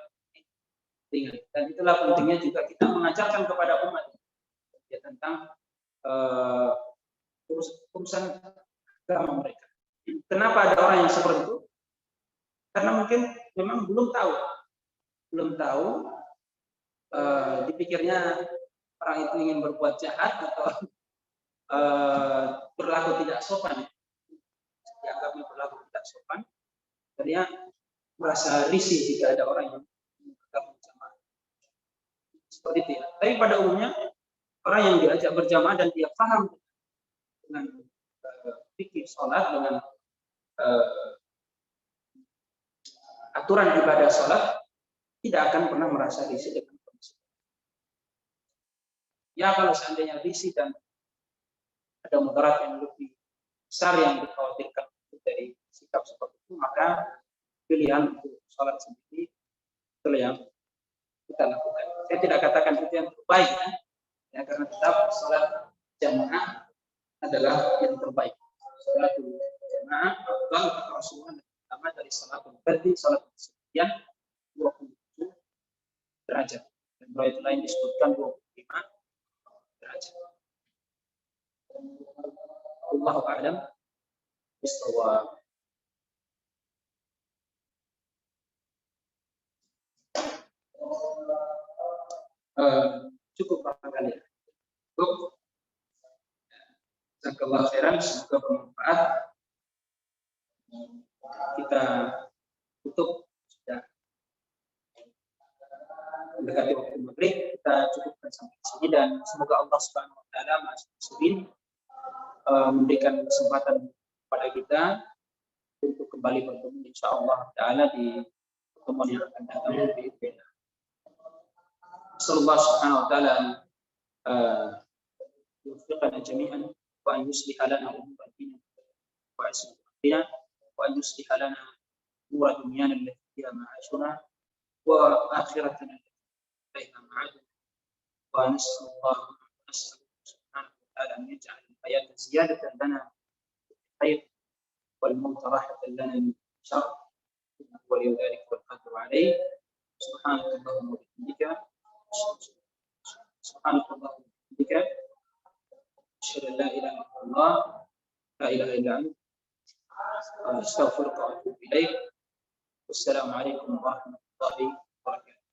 ringan. Dan itulah pentingnya juga kita mengajarkan kepada umat ya, tentang urusan agama mereka. Kenapa ada orang yang seperti itu? Karena mungkin memang belum tahu, dipikirnya orang itu ingin berbuat jahat atau berlaku tidak sopan. Dianggapnya berlaku tidak sopan, dia merasa risih jika ada orang yang bergabung jamaah. Seperti itu. Tapi pada umumnya orang yang diajak berjamaah dan dia paham dengan fikih sholat, dengan aturan ibadah sholat, tidak akan pernah merasa risih dengan kondisi. Ya kalau seandainya risih dan ada mudarat yang lebih besar yang dikhawatirkan dari sikap seperti itu, maka pilihan untuk sholat sendiri itu yang kita lakukan. Saya tidak katakan itu yang terbaik, ya karena tetap sholat jamaah adalah yang terbaik. Sholat jamaah afdal kata Rasulullah, pertama dari salatul fardhi, sholat sekian 27 derajat. Dan riwayat lain disebutkan 25 derajat. Allahu a'lam bishawab. Cukup barangkali. Cukup. Jazakallahu khairan, semoga bermanfaat. Kita tutup sudah mendekati waktu maghrib, kita cukupkan sampai di sini dan semoga Allah Subhanahu wa taala memberikan kesempatan kepada kita untuk kembali bertemu insyaallah taala di pertemuan yang akan datang di Ibn. Sallallahu subhanahu wa taala yuwaffiqana jami'an wa an yuslih lana umura dinina wa asbina wa an yuslih lana umura dunyana allati fiha ma'ashuna wa akhiratana allati fiha ma'aduna wa nas'alullah subhanahu wa ta'ala an yaj'al al-hayata ziyadatan lana fi khair wal mauta rahatan lana min syarr wa li dhalika wal qadru alayhi subhanakallahumma wa bihamdika subhanakallahumma wa bihamdika asyhadu an la ilaha illallah la ilaha illa anta astaghfiruka wa atubu ilaik. Wassalamu alaikum warahmatullahi wabarakatuh.